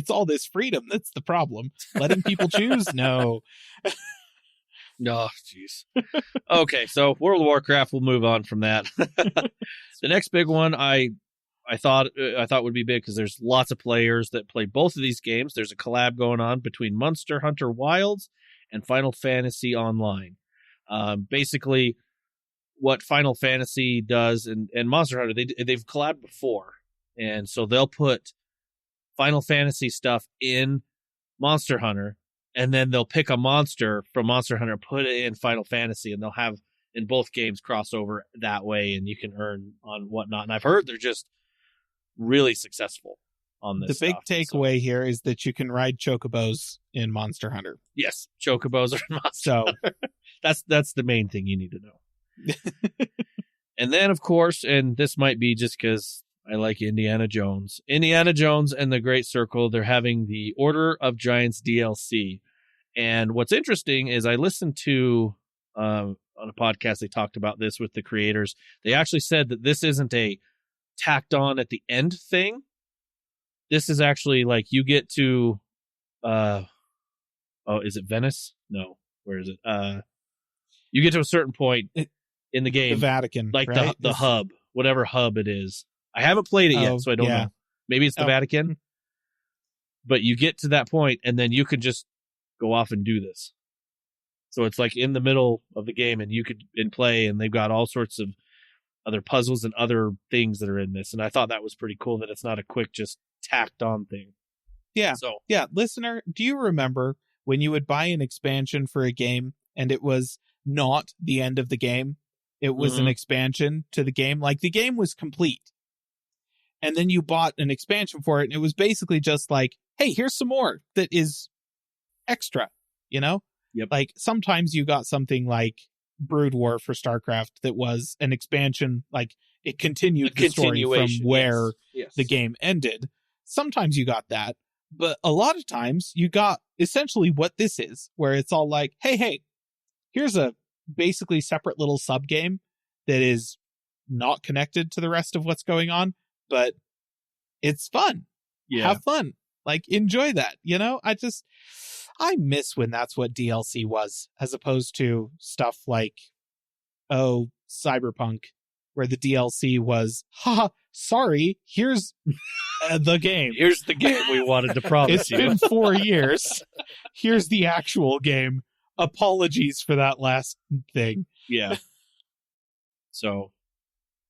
all this freedom that's the problem. Letting people choose? No. No, jeez. Okay, so World of Warcraft, we'll move on from that. The next big one I thought would be big because there's lots of players that play both of these games. There's a collab going on between Monster Hunter Wilds and Final Fantasy Online. Basically, what Final Fantasy does and Monster Hunter, they've collabed before, and so they'll put Final Fantasy stuff in Monster Hunter, and then they'll pick a monster from Monster Hunter, put it in Final Fantasy, and they'll have in both games crossover that way, and you can earn on whatnot. And I've heard they're just really successful on this. The big takeaway here is that you can ride chocobos in Monster Hunter. Yes, chocobos are in Monster Hunter. That's the main thing you need to know. And then, of course, and this might be just because I like Indiana Jones. Indiana Jones and the Great Circle, they're having the Order of Giants DLC. And what's interesting is I listened to, on a podcast, they talked about this with the creators. They actually said that this isn't a tacked on at the end thing. This is actually like you get to, is it Venice? No. Where is it? You get to a certain point in the game. The Vatican. Like right? the hub, whatever hub it is. I haven't played it yet, so I don't know. Maybe it's the Vatican. But you get to that point, and then you can just go off and do this. So it's like in the middle of the game, and you could play, and they've got all sorts of other puzzles and other things that are in this. And I thought that was pretty cool that it's not a quick, just tacked on thing. Yeah. So yeah, listener, do you remember when you would buy an expansion for a game and it was not the end of the game? It was an expansion to the game. Like, the game was complete. and then you bought an expansion for it, and it was basically just like, hey, here's some more that is extra, you know? Yep. Like, sometimes you got something like Brood War for StarCraft that was an expansion, like, it continued the story from where the game ended. Sometimes you got that, but a lot of times you got essentially what this is, where it's all like, hey, here's a basically separate little sub game that is not connected to the rest of what's going on, but it's fun. Yeah. Have fun. Like, enjoy that, you know? I miss when that's what DLC was, as opposed to stuff like, Cyberpunk, where the DLC was, sorry, here's the game. Here's the game we wanted to promise you. It's been 4 years. Here's the actual game. Apologies for that last thing. Yeah. So,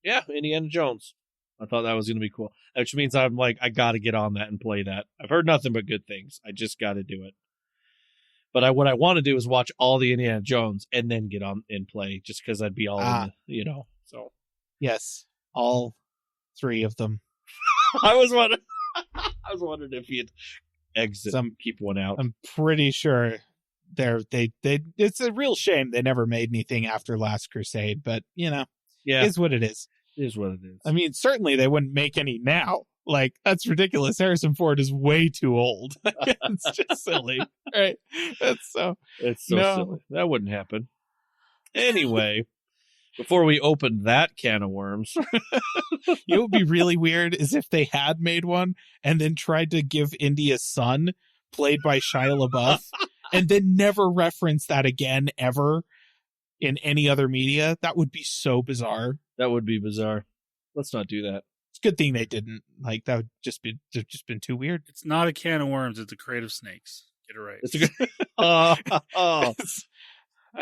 yeah, Indiana Jones. I thought that was going to be cool. Which means I'm like, I got to get on that and play that. I've heard nothing but good things. I just got to do it. But what I want to do is watch all the Indiana Jones and then get on and play, just because I'd be all in the, so. Yes, all 3 of them. I was wondering if you'd exit, keep one out. I'm pretty sure it's a real shame they never made anything after Last Crusade, but is what it is. It is what it is. I mean, certainly they wouldn't make any now. Like, that's ridiculous. Harrison Ford is way too old. It's just silly, right? It's so silly. That wouldn't happen. Anyway, before we open that can of worms, it would be really weird is if they had made one and then tried to give Indy a son played by Shia LaBeouf and then never reference that again ever in any other media. That would be so bizarre. That would be bizarre. Let's not do that. It's a good thing they didn't. Like, that would just been too weird. It's not a can of worms. It's a crate of snakes. Get it right. It's a good.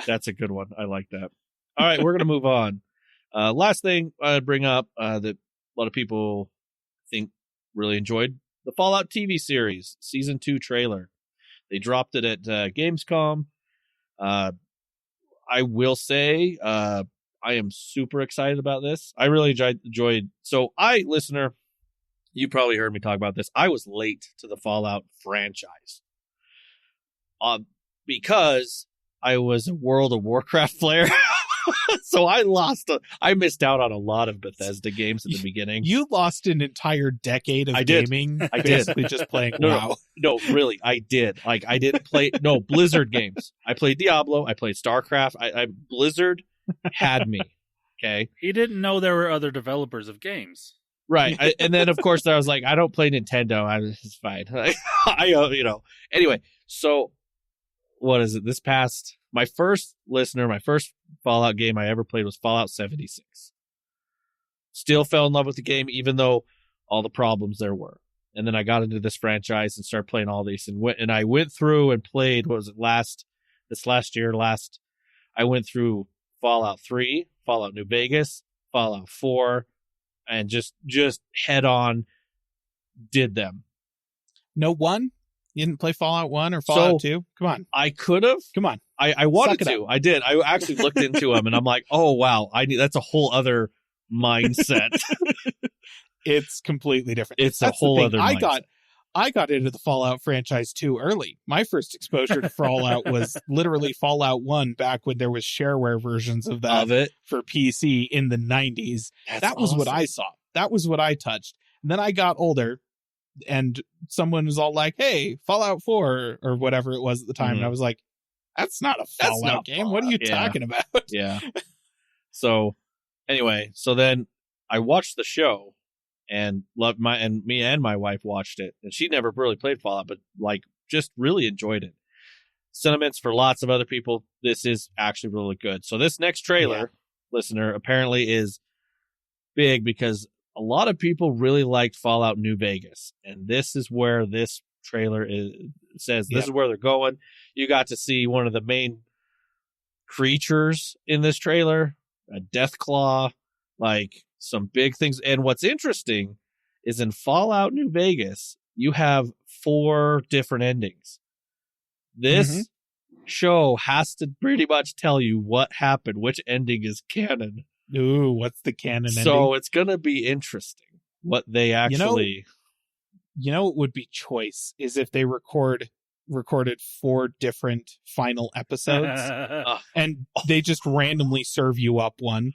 That's a good one. I like that. All right, we're gonna move on. Last thing I'd bring up that a lot of people think really enjoyed the Fallout TV series season 2 trailer. They dropped it at Gamescom. I will say, I am super excited about this. I really enjoyed. So listener, you probably heard me talk about this. I was late to the Fallout franchise. Because I was a World of Warcraft player. So I missed out on a lot of Bethesda games at the beginning. You lost an entire decade of gaming. I did. Basically just playing WoW. No, really, I did. Like, I didn't play Blizzard games. I played Diablo. I played StarCraft. Blizzard had me. Okay. He didn't know there were other developers of games. Right. And then, of course, I was like, I don't play Nintendo. It's fine. Anyway, so what is it? My first Fallout game I ever played was Fallout 76. Still fell in love with the game, even though all the problems there were. And then I got into this franchise and started playing all these and I went through and played, what was it, last year, I went through Fallout 3, Fallout New Vegas, Fallout 4, and just head on did them. No 1? You didn't play Fallout 1 or Fallout 2? Come on. I could have. Come on. I wanted to. I did. I actually looked into them, and I'm like, oh, wow. That's a whole other mindset. It's completely different. It's a whole other mindset. I got into the Fallout franchise too early. My first exposure to Fallout was literally Fallout 1 back when there was shareware versions of that for PC in the 90s. That was what I saw. That was what I touched. And then I got older and someone was all like, hey, Fallout 4 or whatever it was at the time. And I was like, that's not a Fallout game. What are you talking about? Yeah. So anyway, then I watched the show. And me and my wife watched it, and she never really played Fallout, but just really enjoyed it. Sentiments for lots of other people. This is actually really good. So this next trailer, listener, apparently is big because a lot of people really liked Fallout New Vegas, and this is where this trailer says this is where they're going. You got to see one of the main creatures in this trailer, a Deathclaw, some big things. And what's interesting is in Fallout New Vegas, you have 4 different endings. This show has to pretty much tell you what happened, which ending is canon. Ooh, what's the canon ending? So it's going to be interesting. what they actually... You know what would be choice is if they recorded 4 different final episodes and they just randomly serve you up one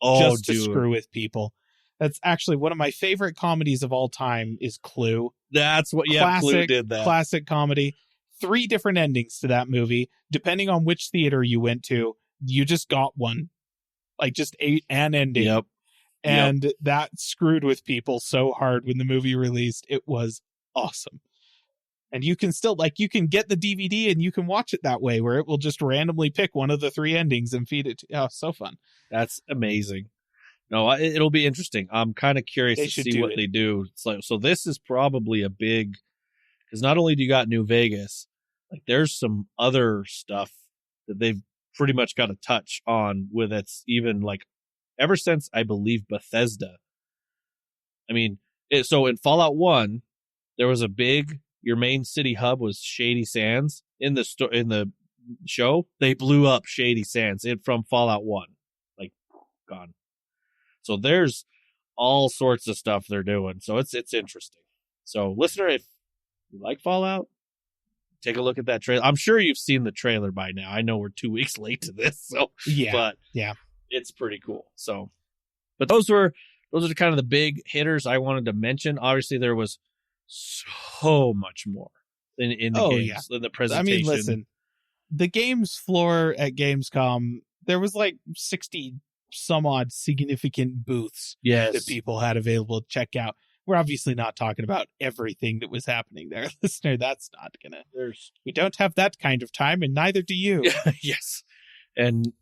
just to screw with people. That's actually one of my favorite comedies of all time is Clue. That's what, Clue did that. Classic comedy. 3 different endings to that movie. Depending on which theater you went to, you just got one. Like just an ending. Yep. And that screwed with people so hard when the movie released. It was awesome. And you can still, you can get the DVD and you can watch it that way, where it will just randomly pick one of the 3 endings and feed it to you. Oh, so fun. That's amazing. No, it'll be interesting. I'm kind of curious to see what they do. So this is probably a big, because not only do you got New Vegas, there's some other stuff that they've pretty much got a touch on with it's even ever since, I believe, Bethesda. I mean, so in Fallout 1, there was a big, your main city hub was Shady Sands. In the show, they blew up Shady Sands from Fallout 1. Gone. So there's all sorts of stuff they're doing. So it's interesting. So listener, if you like Fallout, take a look at that trailer. I'm sure you've seen the trailer by now. I know we're 2 weeks late to this. So yeah. It's pretty cool. So, but those are kind of the big hitters I wanted to mention. Obviously, there was so much more in the games, in the presentation. I mean, listen, the games floor at Gamescom, there was 60 some odd significant booths that people had available to check out. We're obviously not talking about everything that was happening there, listener. That's not gonna. We don't have that kind of time, and neither do you. Yes, and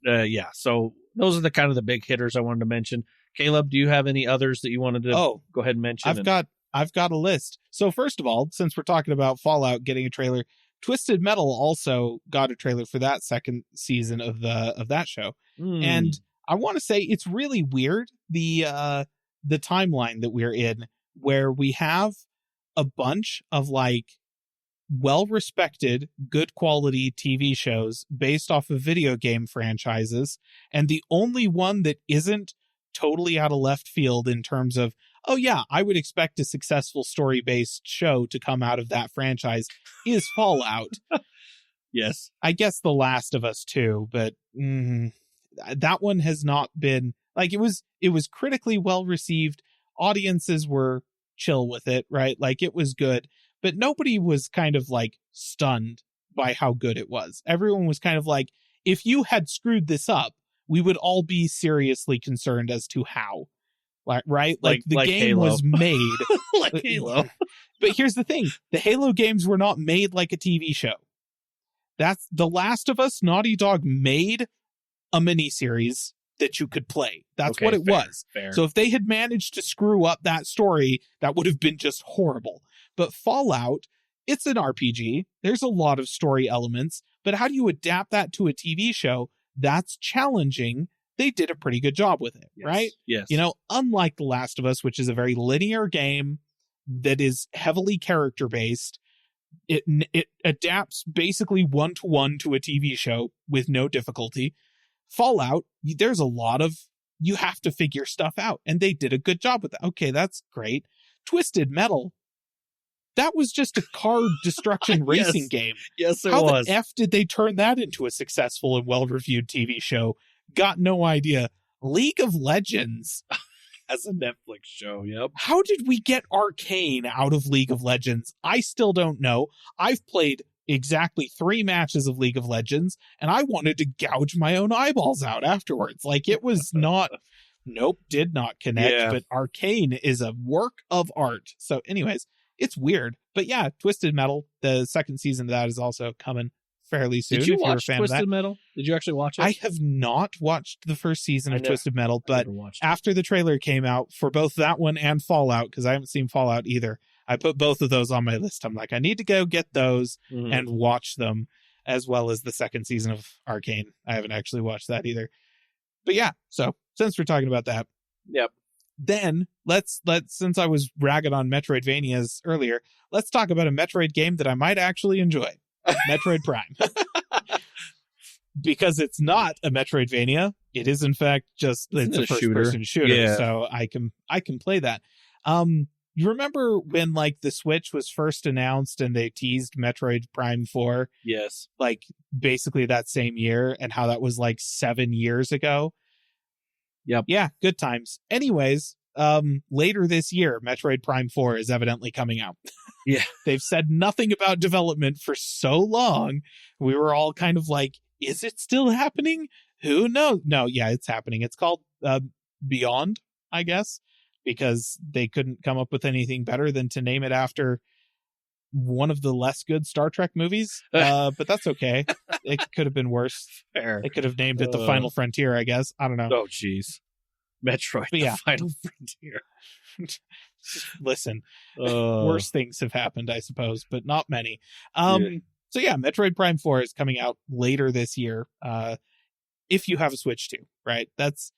so those are the kind of the big hitters I wanted to mention. Caleb, do you have any others that you wanted to go ahead and mention? I've got a list. So first of all, since we're talking about Fallout getting a trailer, Twisted Metal also got a trailer for that second season of that show, and I want to say it's really weird the timeline that we're in, where we have a bunch of well-respected, good quality TV shows based off of video game franchises, and the only one that isn't totally out of left field in terms of, oh yeah, I would expect a successful story-based show to come out of that franchise is Fallout. Yes. I guess The Last of Us too, but that one has not been it was critically well received. Audiences were chill with it, right? It was good, but nobody was kind of stunned by how good it was. Everyone was kind of if you had screwed this up, we would all be seriously concerned as to how, right? The game Halo. was made like Halo. But here's the thing. The Halo games were not made like a TV show. That's The Last of Us. Naughty Dog made a miniseries that you could play. That's what it was. Fair. So if they had managed to screw up that story, that would have been just horrible. But Fallout, it's an RPG. There's a lot of story elements, but how do you adapt that to a TV show? That's challenging. They did a pretty good job with it, right? Yes. Unlike The Last of Us, which is a very linear game that is heavily character-based, it adapts basically one-to-one to a TV show with no difficulty. Fallout, there's a lot of, you have to figure stuff out, and they did a good job with that. Okay, that's great. Twisted Metal, that was just a car destruction racing game. Yes, it was. How the F did they turn that into a successful and well-reviewed TV show? Got no idea. League of Legends. As a Netflix show, yep. How did we get Arcane out of League of Legends? I still don't know. I've played exactly 3 matches of League of Legends, and I wanted to gouge my own eyeballs out afterwards. It was not, did not connect, but Arcane is a work of art. So anyways, it's weird. But yeah, Twisted Metal, the second season of that is also coming fairly soon. Did you watch Twisted Metal? Did you actually watch it? I have not watched the first season of Twisted Metal, but after the trailer came out for both that one and Fallout, because I haven't seen Fallout either, I put both of those on my list. I'm I need to go get those and watch them, as well as the second season of Arcane. I haven't actually watched that either. But yeah, so since we're talking about that, then let's since I was ragging on Metroidvanias earlier, let's talk about a Metroid game that I might actually enjoy. Metroid Prime. Because it's not a Metroidvania. It is in fact just it's a first person shooter. So I can play that. You remember when like the Switch was first announced and they teased Metroid Prime 4, Yes. like basically that same year, and how that was like 7 years ago? Yep. Yeah, good times. Anyways, later this year, Metroid Prime 4 is evidently coming out. Yeah. They've said nothing about development for so long. We were all kind of like, is it still happening? Who knows? No, yeah, it's happening. It's called Beyond, I guess, because they couldn't come up with anything better than to name it after one of the less good Star Trek movies. But that's okay. It could have been worse. Fair. They could have named it The Final Frontier, I guess. I don't know. Oh, jeez. Metroid, But yeah. The Final Frontier. Listen, worse things have happened, I suppose, but not many. Yeah. So yeah, Metroid Prime 4 is coming out later this year. If you have a Switch 2, right? That's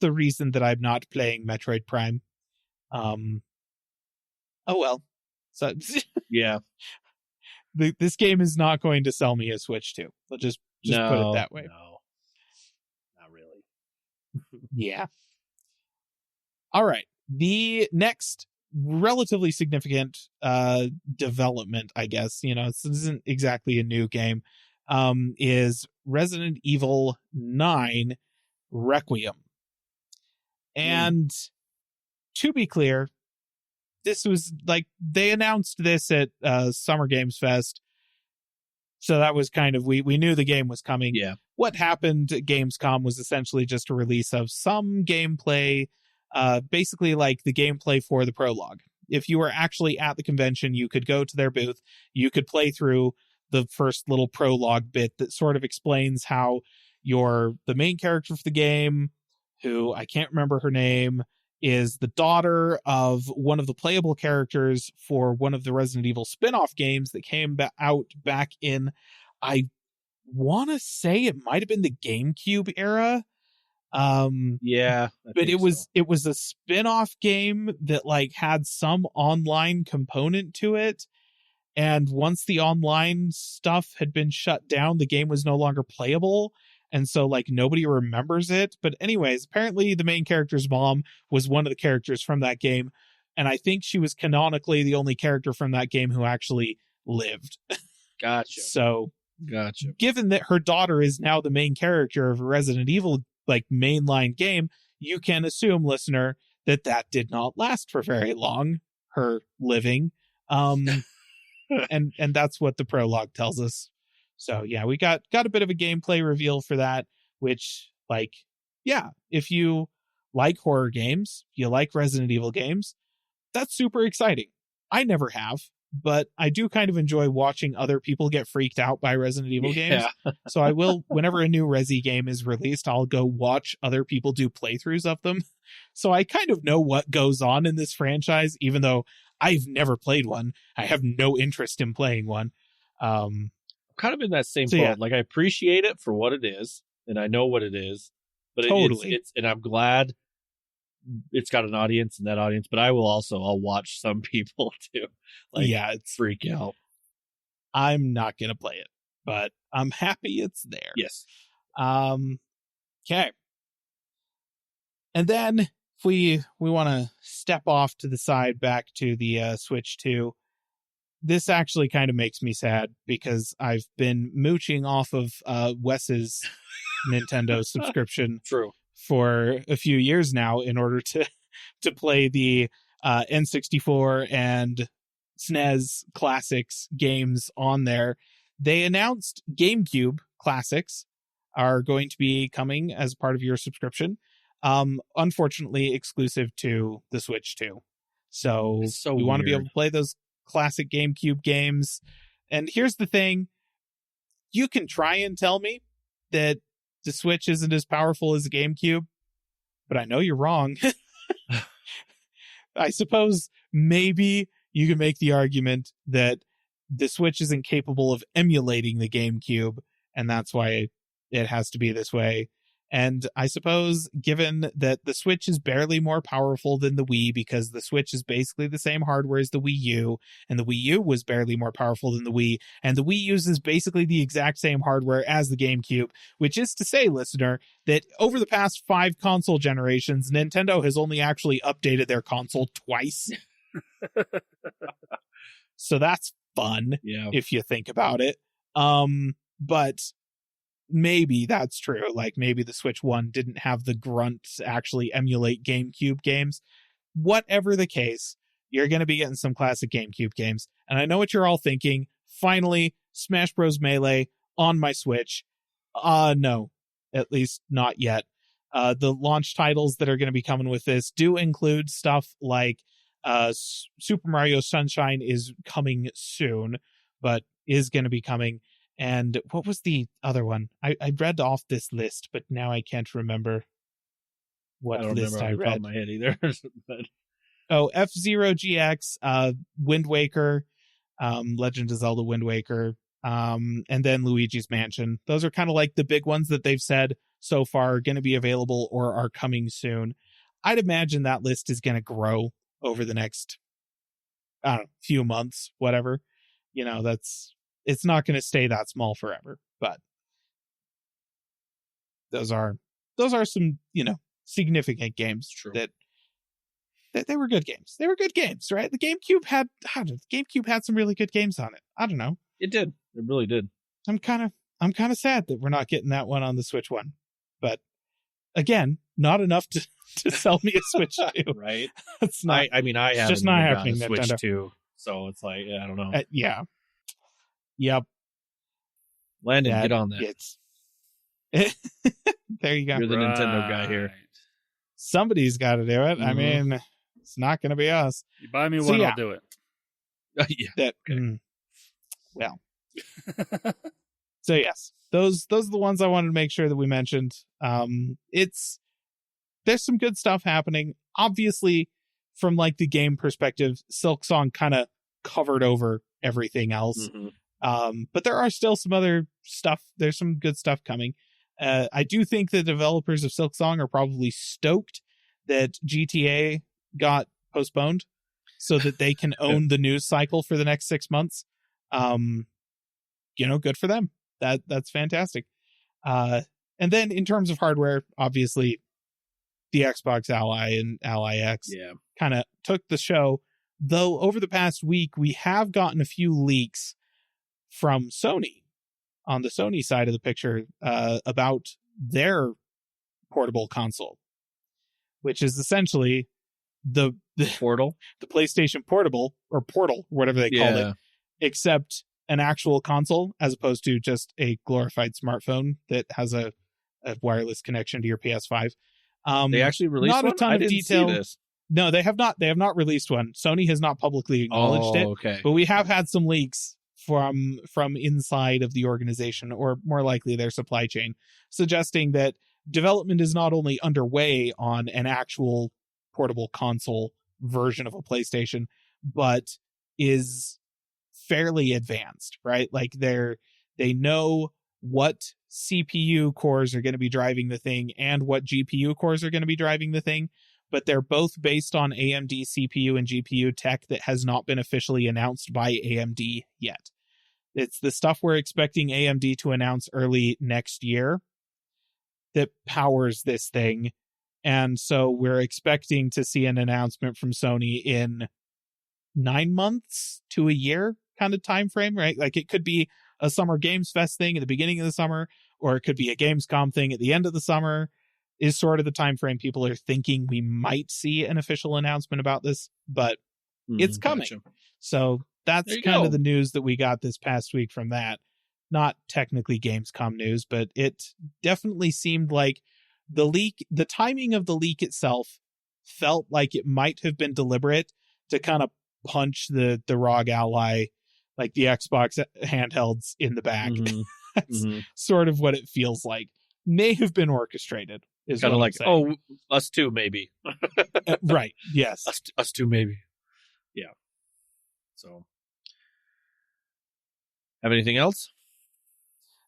the reason that I'm not playing Metroid Prime. Oh well. So Yeah. this game is not going to sell me a Switch 2. I'll just put it that way. No. Not really. Yeah. All right. The next relatively significant development, I guess, this isn't exactly a new game, is Resident Evil 9 Requiem. And to be clear, this was like, they announced this at Summer Games Fest. So that was kind of, we knew the game was coming. Yeah. What happened at Gamescom was essentially just a release of some gameplay, basically like the gameplay for the prologue. If you were actually at the convention, you could go to their booth, you could play through the first little prologue bit that sort of explains how the main character for the game, who I can't remember her name, is the daughter of one of the playable characters for one of the Resident Evil spin-off games that came out back in, I want to say it might have been the GameCube era. Yeah, but it was a spin-off game that like had some online component to it, and once the online stuff had been shut down, the game was no longer playable, and so like nobody remembers it. But anyways, apparently the main character's mom was one of the characters from that game, and I think she was canonically the only character from that game who actually lived. Gotcha. So gotcha. Given that her daughter is now the main character of a Resident Evil like mainline game, you can assume, listener, that did not last for very long, her living. And that's what the prologue tells us. So yeah, we got a bit of a gameplay reveal for that, which, like, yeah, if you like horror games, you like Resident Evil games, that's super exciting. I never have, but I do kind of enjoy watching other people get freaked out by Resident Evil games. So I will, whenever a new Resi game is released, I'll go watch other people do playthroughs of them. So I kind of know what goes on in this franchise, even though I've never played one. I have no interest in playing one. I'm kind of in that same boat. Yeah. Like, I appreciate it for what it is, and I know what it is, but Totally. it's and I'm glad it's got an audience and that audience, but I'll watch some people too. Like, yeah, it's freak out. I'm not going to play it, but I'm happy it's there. Yes. Okay. And then if we want to step off to the side back to the Switch 2, this actually kind of makes me sad because I've been mooching off of Wes's Nintendo subscription True. for a few years now in order to play the N64 and SNES Classics games on there. They announced GameCube Classics are going to be coming as part of your subscription. Unfortunately, exclusive to the Switch 2. So we want to be able to play those classic GameCube games. And here's the thing. You can try and tell me that the Switch isn't as powerful as the GameCube, but I know you're wrong. I suppose maybe you can make the argument that the Switch isn't capable of emulating the GameCube, and that's why it has to be this way. And I suppose, given that the Switch is barely more powerful than the Wii, because the Switch is basically the same hardware as the Wii U, and the Wii U was barely more powerful than the Wii, and the Wii uses basically the exact same hardware as the GameCube, which is to say, listener, that over the past 5 console generations, Nintendo has only actually updated their console twice. So that's fun, if you think about it. But maybe that's true. Like, maybe the Switch 1 didn't have the grunts actually emulate GameCube games. Whatever the case, you're going to be getting some classic GameCube games. And I know what you're all thinking. Finally, Smash Bros. Melee on my Switch. No, at least not yet. The launch titles that are going to be coming with this do include stuff like Super Mario Sunshine is coming soon, but is going to be coming. And what was the other one? I read off this list, but now I can't remember what list I read. Top of my head either. But... Oh, F-Zero GX, Wind Waker, Legend of Zelda Wind Waker, and then Luigi's Mansion. Those are kind of like the big ones that they've said so far are going to be available or are coming soon. I'd imagine that list is going to grow over the next, I don't know, few months, whatever. You know, it's not going to stay that small forever, but those are some, you know, significant games. True. that they were good games. They were good games, right? The GameCube had some really good games on it. I don't know. It did. It really did. I'm kind of sad that we're not getting that one on the Switch 1, but again, not enough to sell me a Switch 2. Right. It's not. I mean, I it's haven't just not even happening. gotten a Switch Nintendo. 2, so it's like, I don't know. Yeah. Yep. Landon, get on that. It's there you go. You're the Nintendo guy here. Somebody's got to do it. I mean, it's not going to be us. You buy me one, I'll do it. Yeah. That, well. So yes, those are the ones I wanted to make sure that we mentioned. There's some good stuff happening. Obviously, from like the game perspective, Silksong kind of covered over everything else. But there are still some other stuff. There's some good stuff coming. I do think the developers of Silksong are probably stoked that GTA got postponed so that they can own the news cycle for the next 6 months. You know, good for them. That's fantastic. And then in terms of hardware, obviously the Xbox Ally and Ally X kind of took the show. Though over the past week, we have gotten a few leaks from Sony on the Sony side of the picture about their portable console, which is essentially the Portal, the PlayStation Portable or Portal, whatever they call it, except an actual console as opposed to just a glorified smartphone that has a wireless connection to your PS5. They actually released not one? a ton I of didn't detail. see this. No, they have not. They have not released one. Sony has not publicly acknowledged it. Okay. But we have had some leaks from inside of the organization, or more likely their supply chain, suggesting that development is not only underway on an actual portable console version of a PlayStation, but is fairly advanced, right? Like they know what CPU cores are going to be driving the thing and what GPU cores are going to be driving the thing, but they're both based on AMD CPU and GPU tech that has not been officially announced by AMD yet. It's the stuff we're expecting AMD to announce early next year that powers this thing. And so we're expecting to see an announcement from Sony in 9 months to a year kind of time frame, right? Like it could be a Summer Games Fest thing at the beginning of the summer, or it could be a Gamescom thing at the end of the summer, is sort of the time frame people are thinking we might see an official announcement about this, but it's coming. Gotcha. So that's kind of the news that we got this past week from that. Not technically Gamescom news, but it definitely seemed like the timing of the leak itself felt like it might have been deliberate to kind of punch the ROG Ally, like the Xbox handhelds, in the back. That's sort of what it feels like. May have been orchestrated. Is kind of like, oh, us too, maybe. Right. Yes. Us too, maybe. Yeah. So, have anything else?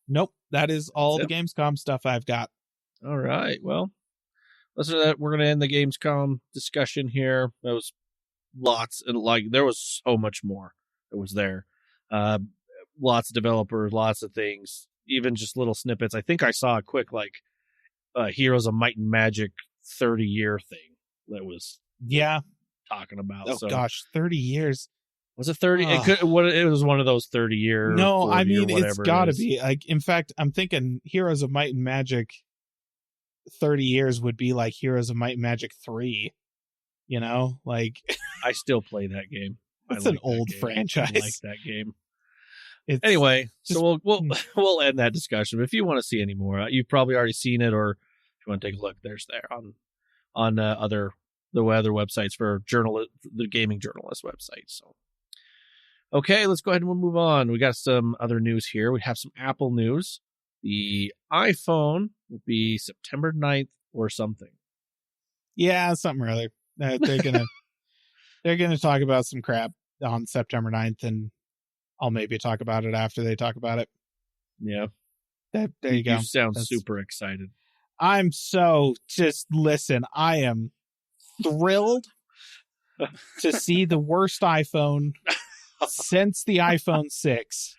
Nope. That is all the Gamescom stuff I've got. All right. Well, listen to that. We're going to end the Gamescom discussion here. There was lots, and there was so much more that was there. Lots of developers, lots of things, even just little snippets. I think I saw a quick, Heroes of Might and Magic 30-year thing that was talking about. Oh, gosh, 30 years. Was it 30? It was one of those 30-year. No, I mean, it's got to be. In fact, I'm thinking Heroes of Might and Magic 30 years would be like Heroes of Might and Magic 3. I still play that game. It's an old franchise. I like that game. Anyway, so we'll end that discussion. But if you want to see any more, you've probably already seen it, or if you want to take a look, there's there on the other websites for the gaming journalist website. So, okay, let's go ahead and we'll move on. We got some other news here. We have some Apple news. The iPhone will be September 9th or something. Yeah, something or other. They're gonna talk about some crap on September 9th, and I'll maybe talk about it after they talk about it. Yeah. There you go. You sound super excited. I'm listen, I am thrilled to see the worst iPhone since the iPhone 6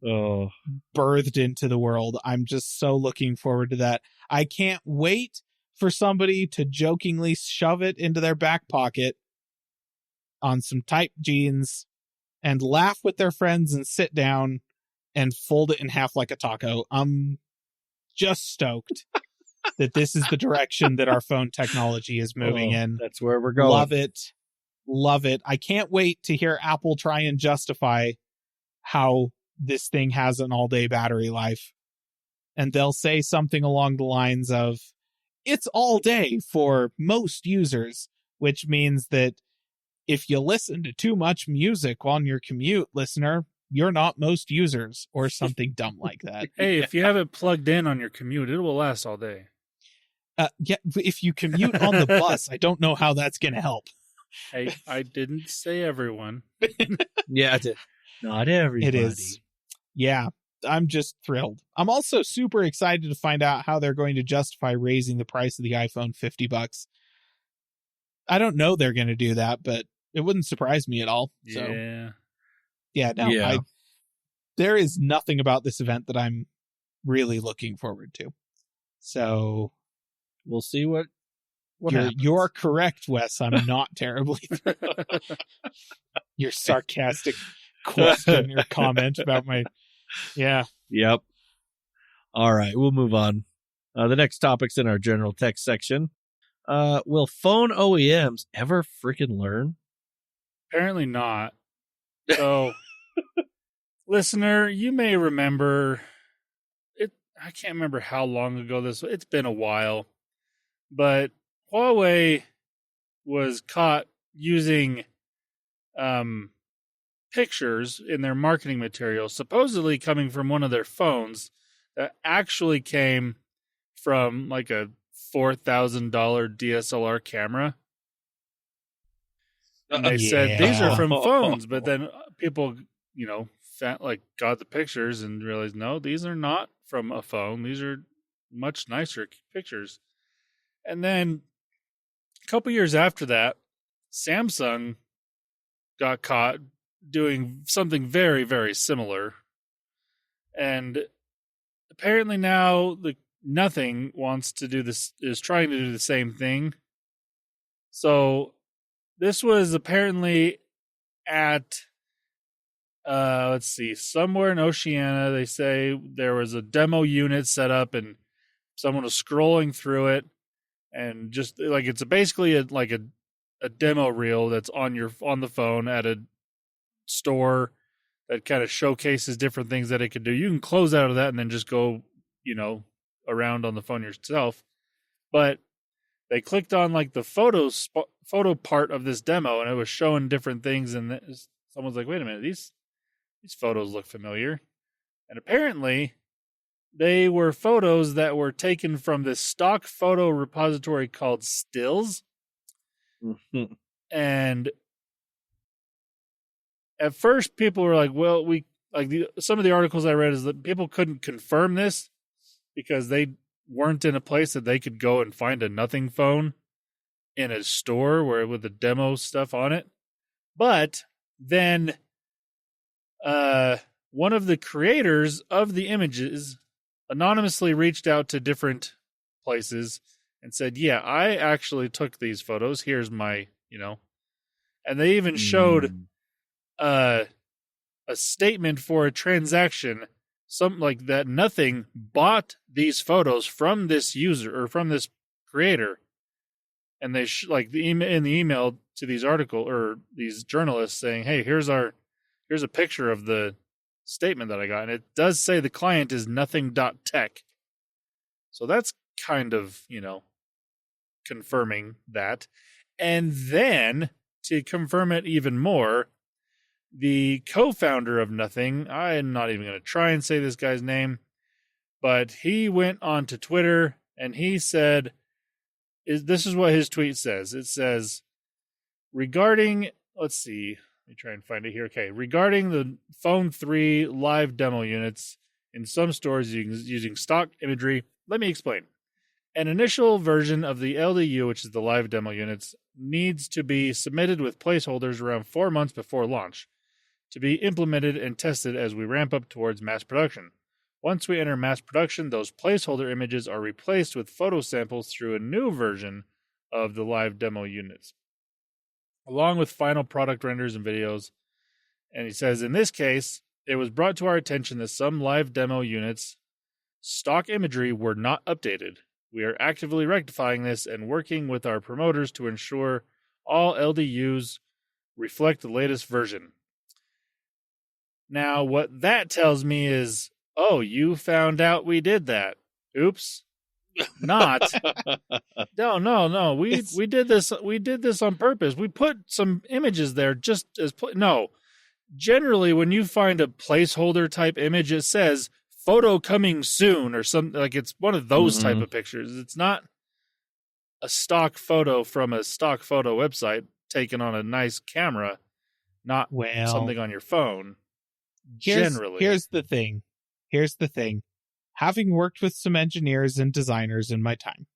birthed into the world. I'm just so looking forward to that. I can't wait for somebody to jokingly shove it into their back pocket on some tight jeans and laugh with their friends and sit down and fold it in half like a taco. I'm just stoked that this is the direction that our phone technology is moving in. That's where we're going. Love it. I can't wait to hear Apple try and justify how this thing has an all-day battery life. And they'll say something along the lines of, it's all day for most users, which means that if you listen to too much music on your commute, listener, you're not most users, or something dumb like that. Hey, if you have it plugged in on your commute, it will last all day. Yeah, if you commute on the bus, I don't know how that's going to help. Hey, I didn't say everyone. Yeah, not everybody. It is. Yeah, I'm just thrilled. I'm also super excited to find out how they're going to justify raising the price of the iPhone $50. I don't know they're going to do that, but it wouldn't surprise me at all. Yeah. So, there is nothing about this event that I'm really looking forward to. So we'll see what you're correct, Wes. I'm not terribly thrilled. Your sarcastic question or comment about my Yep. All right, we'll move on. The next topic's in our general text section. Will phone OEMs ever freaking learn? Apparently not. So, listener, you may remember it. I can't remember how long ago it's been a while, but Huawei was caught using pictures in their marketing materials, supposedly coming from one of their phones that actually came from like a $4,000 DSLR camera. And they said these are from phones, but then people, got the pictures and realized, no, these are not from a phone. These are much nicer pictures. And then a couple years after that, Samsung got caught doing something very, very similar. And apparently now Nothing wants to do this, is trying to do the same thing. So this was apparently at, somewhere in Oceania. They say there was a demo unit set up and someone was scrolling through it, and just like it's basically a demo reel that's on the phone at a store that kind of showcases different things that it could do. You can close out of that and then just go, around on the phone yourself. But they clicked on the photo part of this demo, and it was showing different things. And someone's like, "Wait a minute, these photos look familiar." And apparently, they were photos that were taken from this stock photo repository called Stills. Mm-hmm. And at first, people were like, "Well, some of the articles I read is that people couldn't confirm this because they weren't in a place that they could go and find a nothing phone in a store where with the demo stuff on it. But then one of the creators of the images anonymously reached out to different places and said, yeah, I actually took these photos. Here's my, and they even showed a statement for a transaction, something like that. Nothing bought these photos from this user or from this creator. And they in the email to these article or these journalists saying, hey, here's a picture of the statement that I got. And it does say the client is nothing.tech. So that's kind of, confirming that. And then to confirm it even more, the co-founder of Nothing, I'm not even going to try and say this guy's name, but he went on to Twitter and he said, this is what his tweet says. It says, regarding, let's see, let me try and find it here. Okay, regarding the Phone 3 live demo units in some stores using stock imagery, let me explain. An initial version of the LDU, which is the live demo units, needs to be submitted with placeholders around 4 months before launch to be implemented and tested as we ramp up towards mass production. Once we enter mass production, those placeholder images are replaced with photo samples through a new version of the live demo units, along with final product renders and videos. And he says, in this case, it was brought to our attention that some live demo units' stock imagery were not updated. We are actively rectifying this and working with our promoters to ensure all LDUs reflect the latest version. Now, what that tells me is, oh, you found out we did that. Oops. Not. No. We did this. We did this on purpose. We put some images there just as no. Generally, when you find a placeholder type image, it says photo coming soon or something, like it's one of those type of pictures. It's not a stock photo from a stock photo website taken on a nice camera, not something on your phone. Generally. Here's the thing. Having worked with some engineers and designers in my time,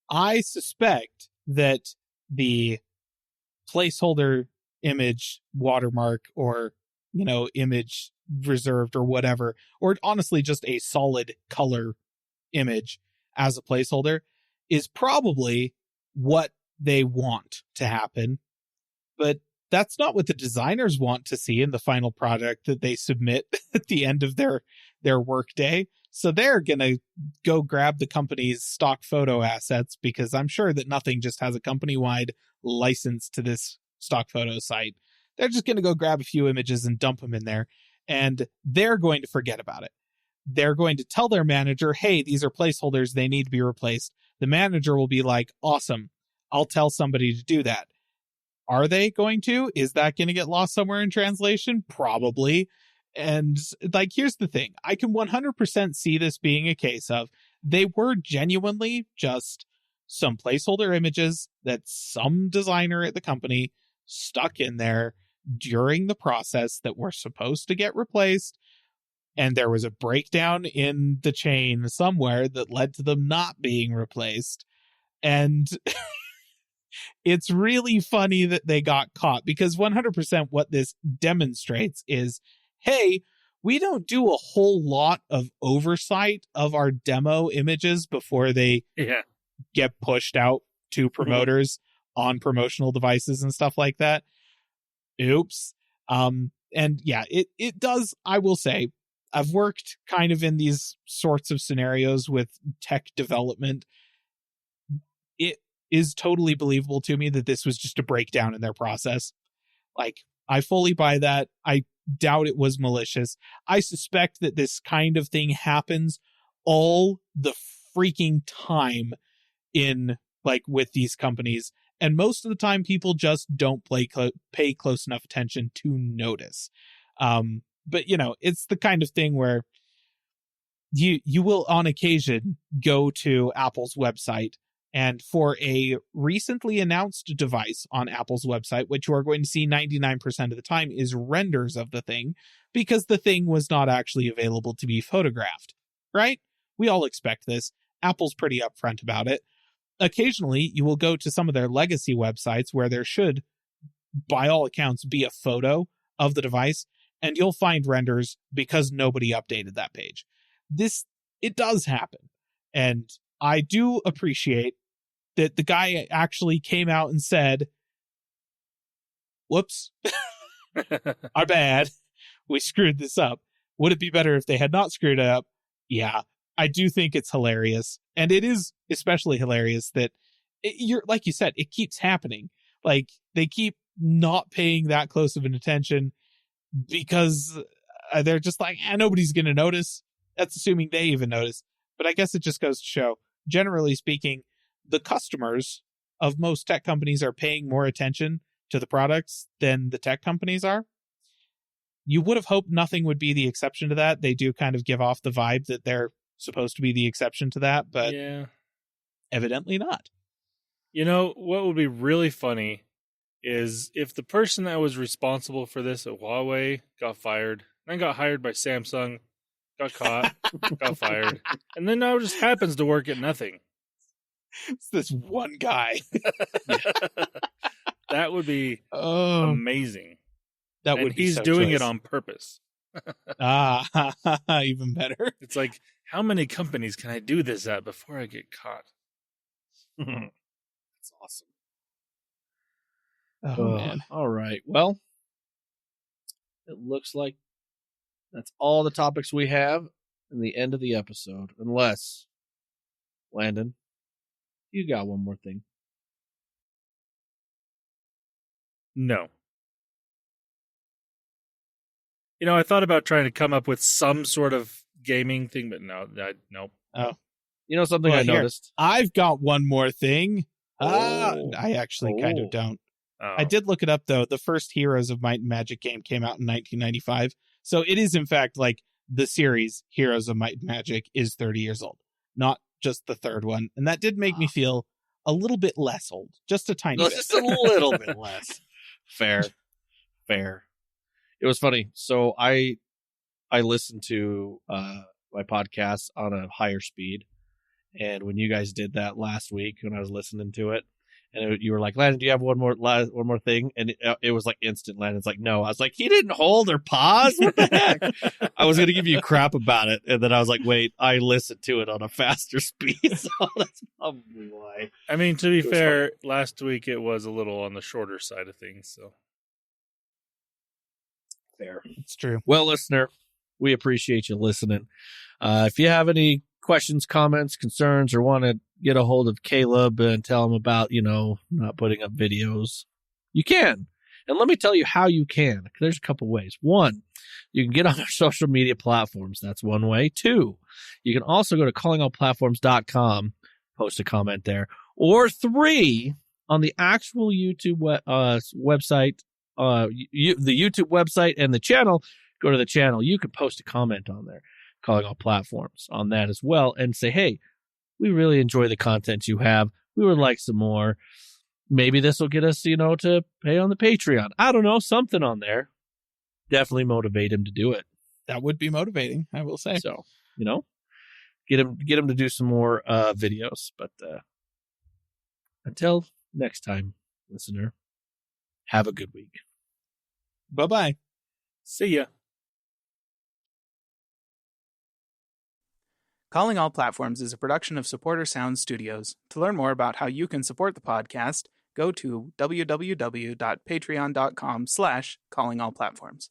I suspect that the placeholder image watermark or, image reserved or whatever, or honestly just a solid color image as a placeholder is probably what they want to happen. But that's not what the designers want to see in the final product that they submit at the end of their work day. So they're going to go grab the company's stock photo assets, because I'm sure that Nothing just has a company-wide license to this stock photo site. They're just going to go grab a few images and dump them in there, and they're going to forget about it. They're going to tell their manager, hey, these are placeholders, they need to be replaced. The manager will be like, awesome, I'll tell somebody to do that. Are they going to? Is that going to get lost somewhere in translation? Probably. And here's the thing. I can 100% see this being a case of they were genuinely just some placeholder images that some designer at the company stuck in there during the process that were supposed to get replaced. And there was a breakdown in the chain somewhere that led to them not being replaced. And it's really funny that they got caught, because 100% what this demonstrates is, hey, we don't do a whole lot of oversight of our demo images before they get pushed out to promoters on promotional devices and stuff like that. Oops. And yeah, it does. I will say, I've worked kind of in these sorts of scenarios with tech development. It is totally believable to me that this was just a breakdown in their process. I fully buy that. I doubt it was malicious. I suspect that this kind of thing happens all the freaking time with these companies. And most of the time people just don't pay close enough attention to notice. But it's the kind of thing where you will on occasion go to Apple's website, and for a recently announced device on Apple's website, which you are going to see 99% of the time is renders of the thing, because the thing was not actually available to be photographed, right? We all expect this. Apple's pretty upfront about it. Occasionally, you will go to some of their legacy websites where there should, by all accounts, be a photo of the device, and you'll find renders because nobody updated that page. It does happen. And I do appreciate that the guy actually came out and said, whoops, our bad. We screwed this up. Would it be better if they had not screwed it up? Yeah, I do think it's hilarious. And it is especially hilarious that you're, like you said, it keeps happening. Like, they keep not paying that close of an attention because they're just like, nobody's going to notice. That's assuming they even notice. But I guess it just goes to show, generally speaking, the customers of most tech companies are paying more attention to the products than the tech companies are. You would have hoped nothing would be the exception to that. They do kind of give off the vibe that they're supposed to be the exception to that, but yeah, evidently not. You know, what would be really funny is if the person that was responsible for this at Huawei got fired, then got hired by Samsung, got caught, got fired, and then now just happens to work at nothing. It's this one guy. That would be amazing. That would be he's so doing choice. it on purpose. Even better. It's like, how many companies can I do this at before I get caught? That's awesome. Oh, man. All right. Well, it looks like that's all the topics we have in the end of the episode. Unless, Landon, you got one more thing. No. You know, I thought about trying to come up with some sort of gaming thing, but nope. Oh. You know something Well, I here, noticed? I've got one more thing. Oh. I actually kind of don't. Oh. I did look it up, though. The first Heroes of Might and Magic game came out in 1995. So it is, in fact, like the series Heroes of Might and Magic is 30 years old, not just the third one. And that did make me feel a little bit less old, just a tiny bit. Just a little bit less. Fair. It was funny. So I listened to my podcast on a higher speed, and when you guys did that last week, when I was listening to it, and you were like, "Landon, do you have one more thing?" And it was like instant. Landon's like, "No." I was like, "He didn't hold or pause. What the heck?" I was gonna give you crap about it, and then I was like, "Wait, I listened to it on a faster speed, so that's probably why." I mean, to be fair, last week it was a little on the shorter side of things, so. Fair. It's true. Well, listener, we appreciate you listening. If you have any questions, comments, concerns, or want to get a hold of Caleb and tell him about, not putting up videos, you can. And let me tell you how you can. There's a couple ways. One, you can get on our social media platforms. That's one way. Two, you can also go to callingallplatforms.com, post a comment there. Or three, on the actual YouTube website, the YouTube website and the channel, go to the channel. You can post a comment on there, Calling All Platforms, on that as well, and say, hey, we really enjoy the content you have. We would like some more. Maybe this will get us, to pay on the Patreon. I don't know, something on there. Definitely motivate him to do it. That would be motivating, I will say. So, get him to do some more videos. But until next time, listener, have a good week. Bye-bye. See ya. Calling All Platforms is a production of Supporter Sound Studios. To learn more about how you can support the podcast, go to www.patreon.com/callingallplatforms.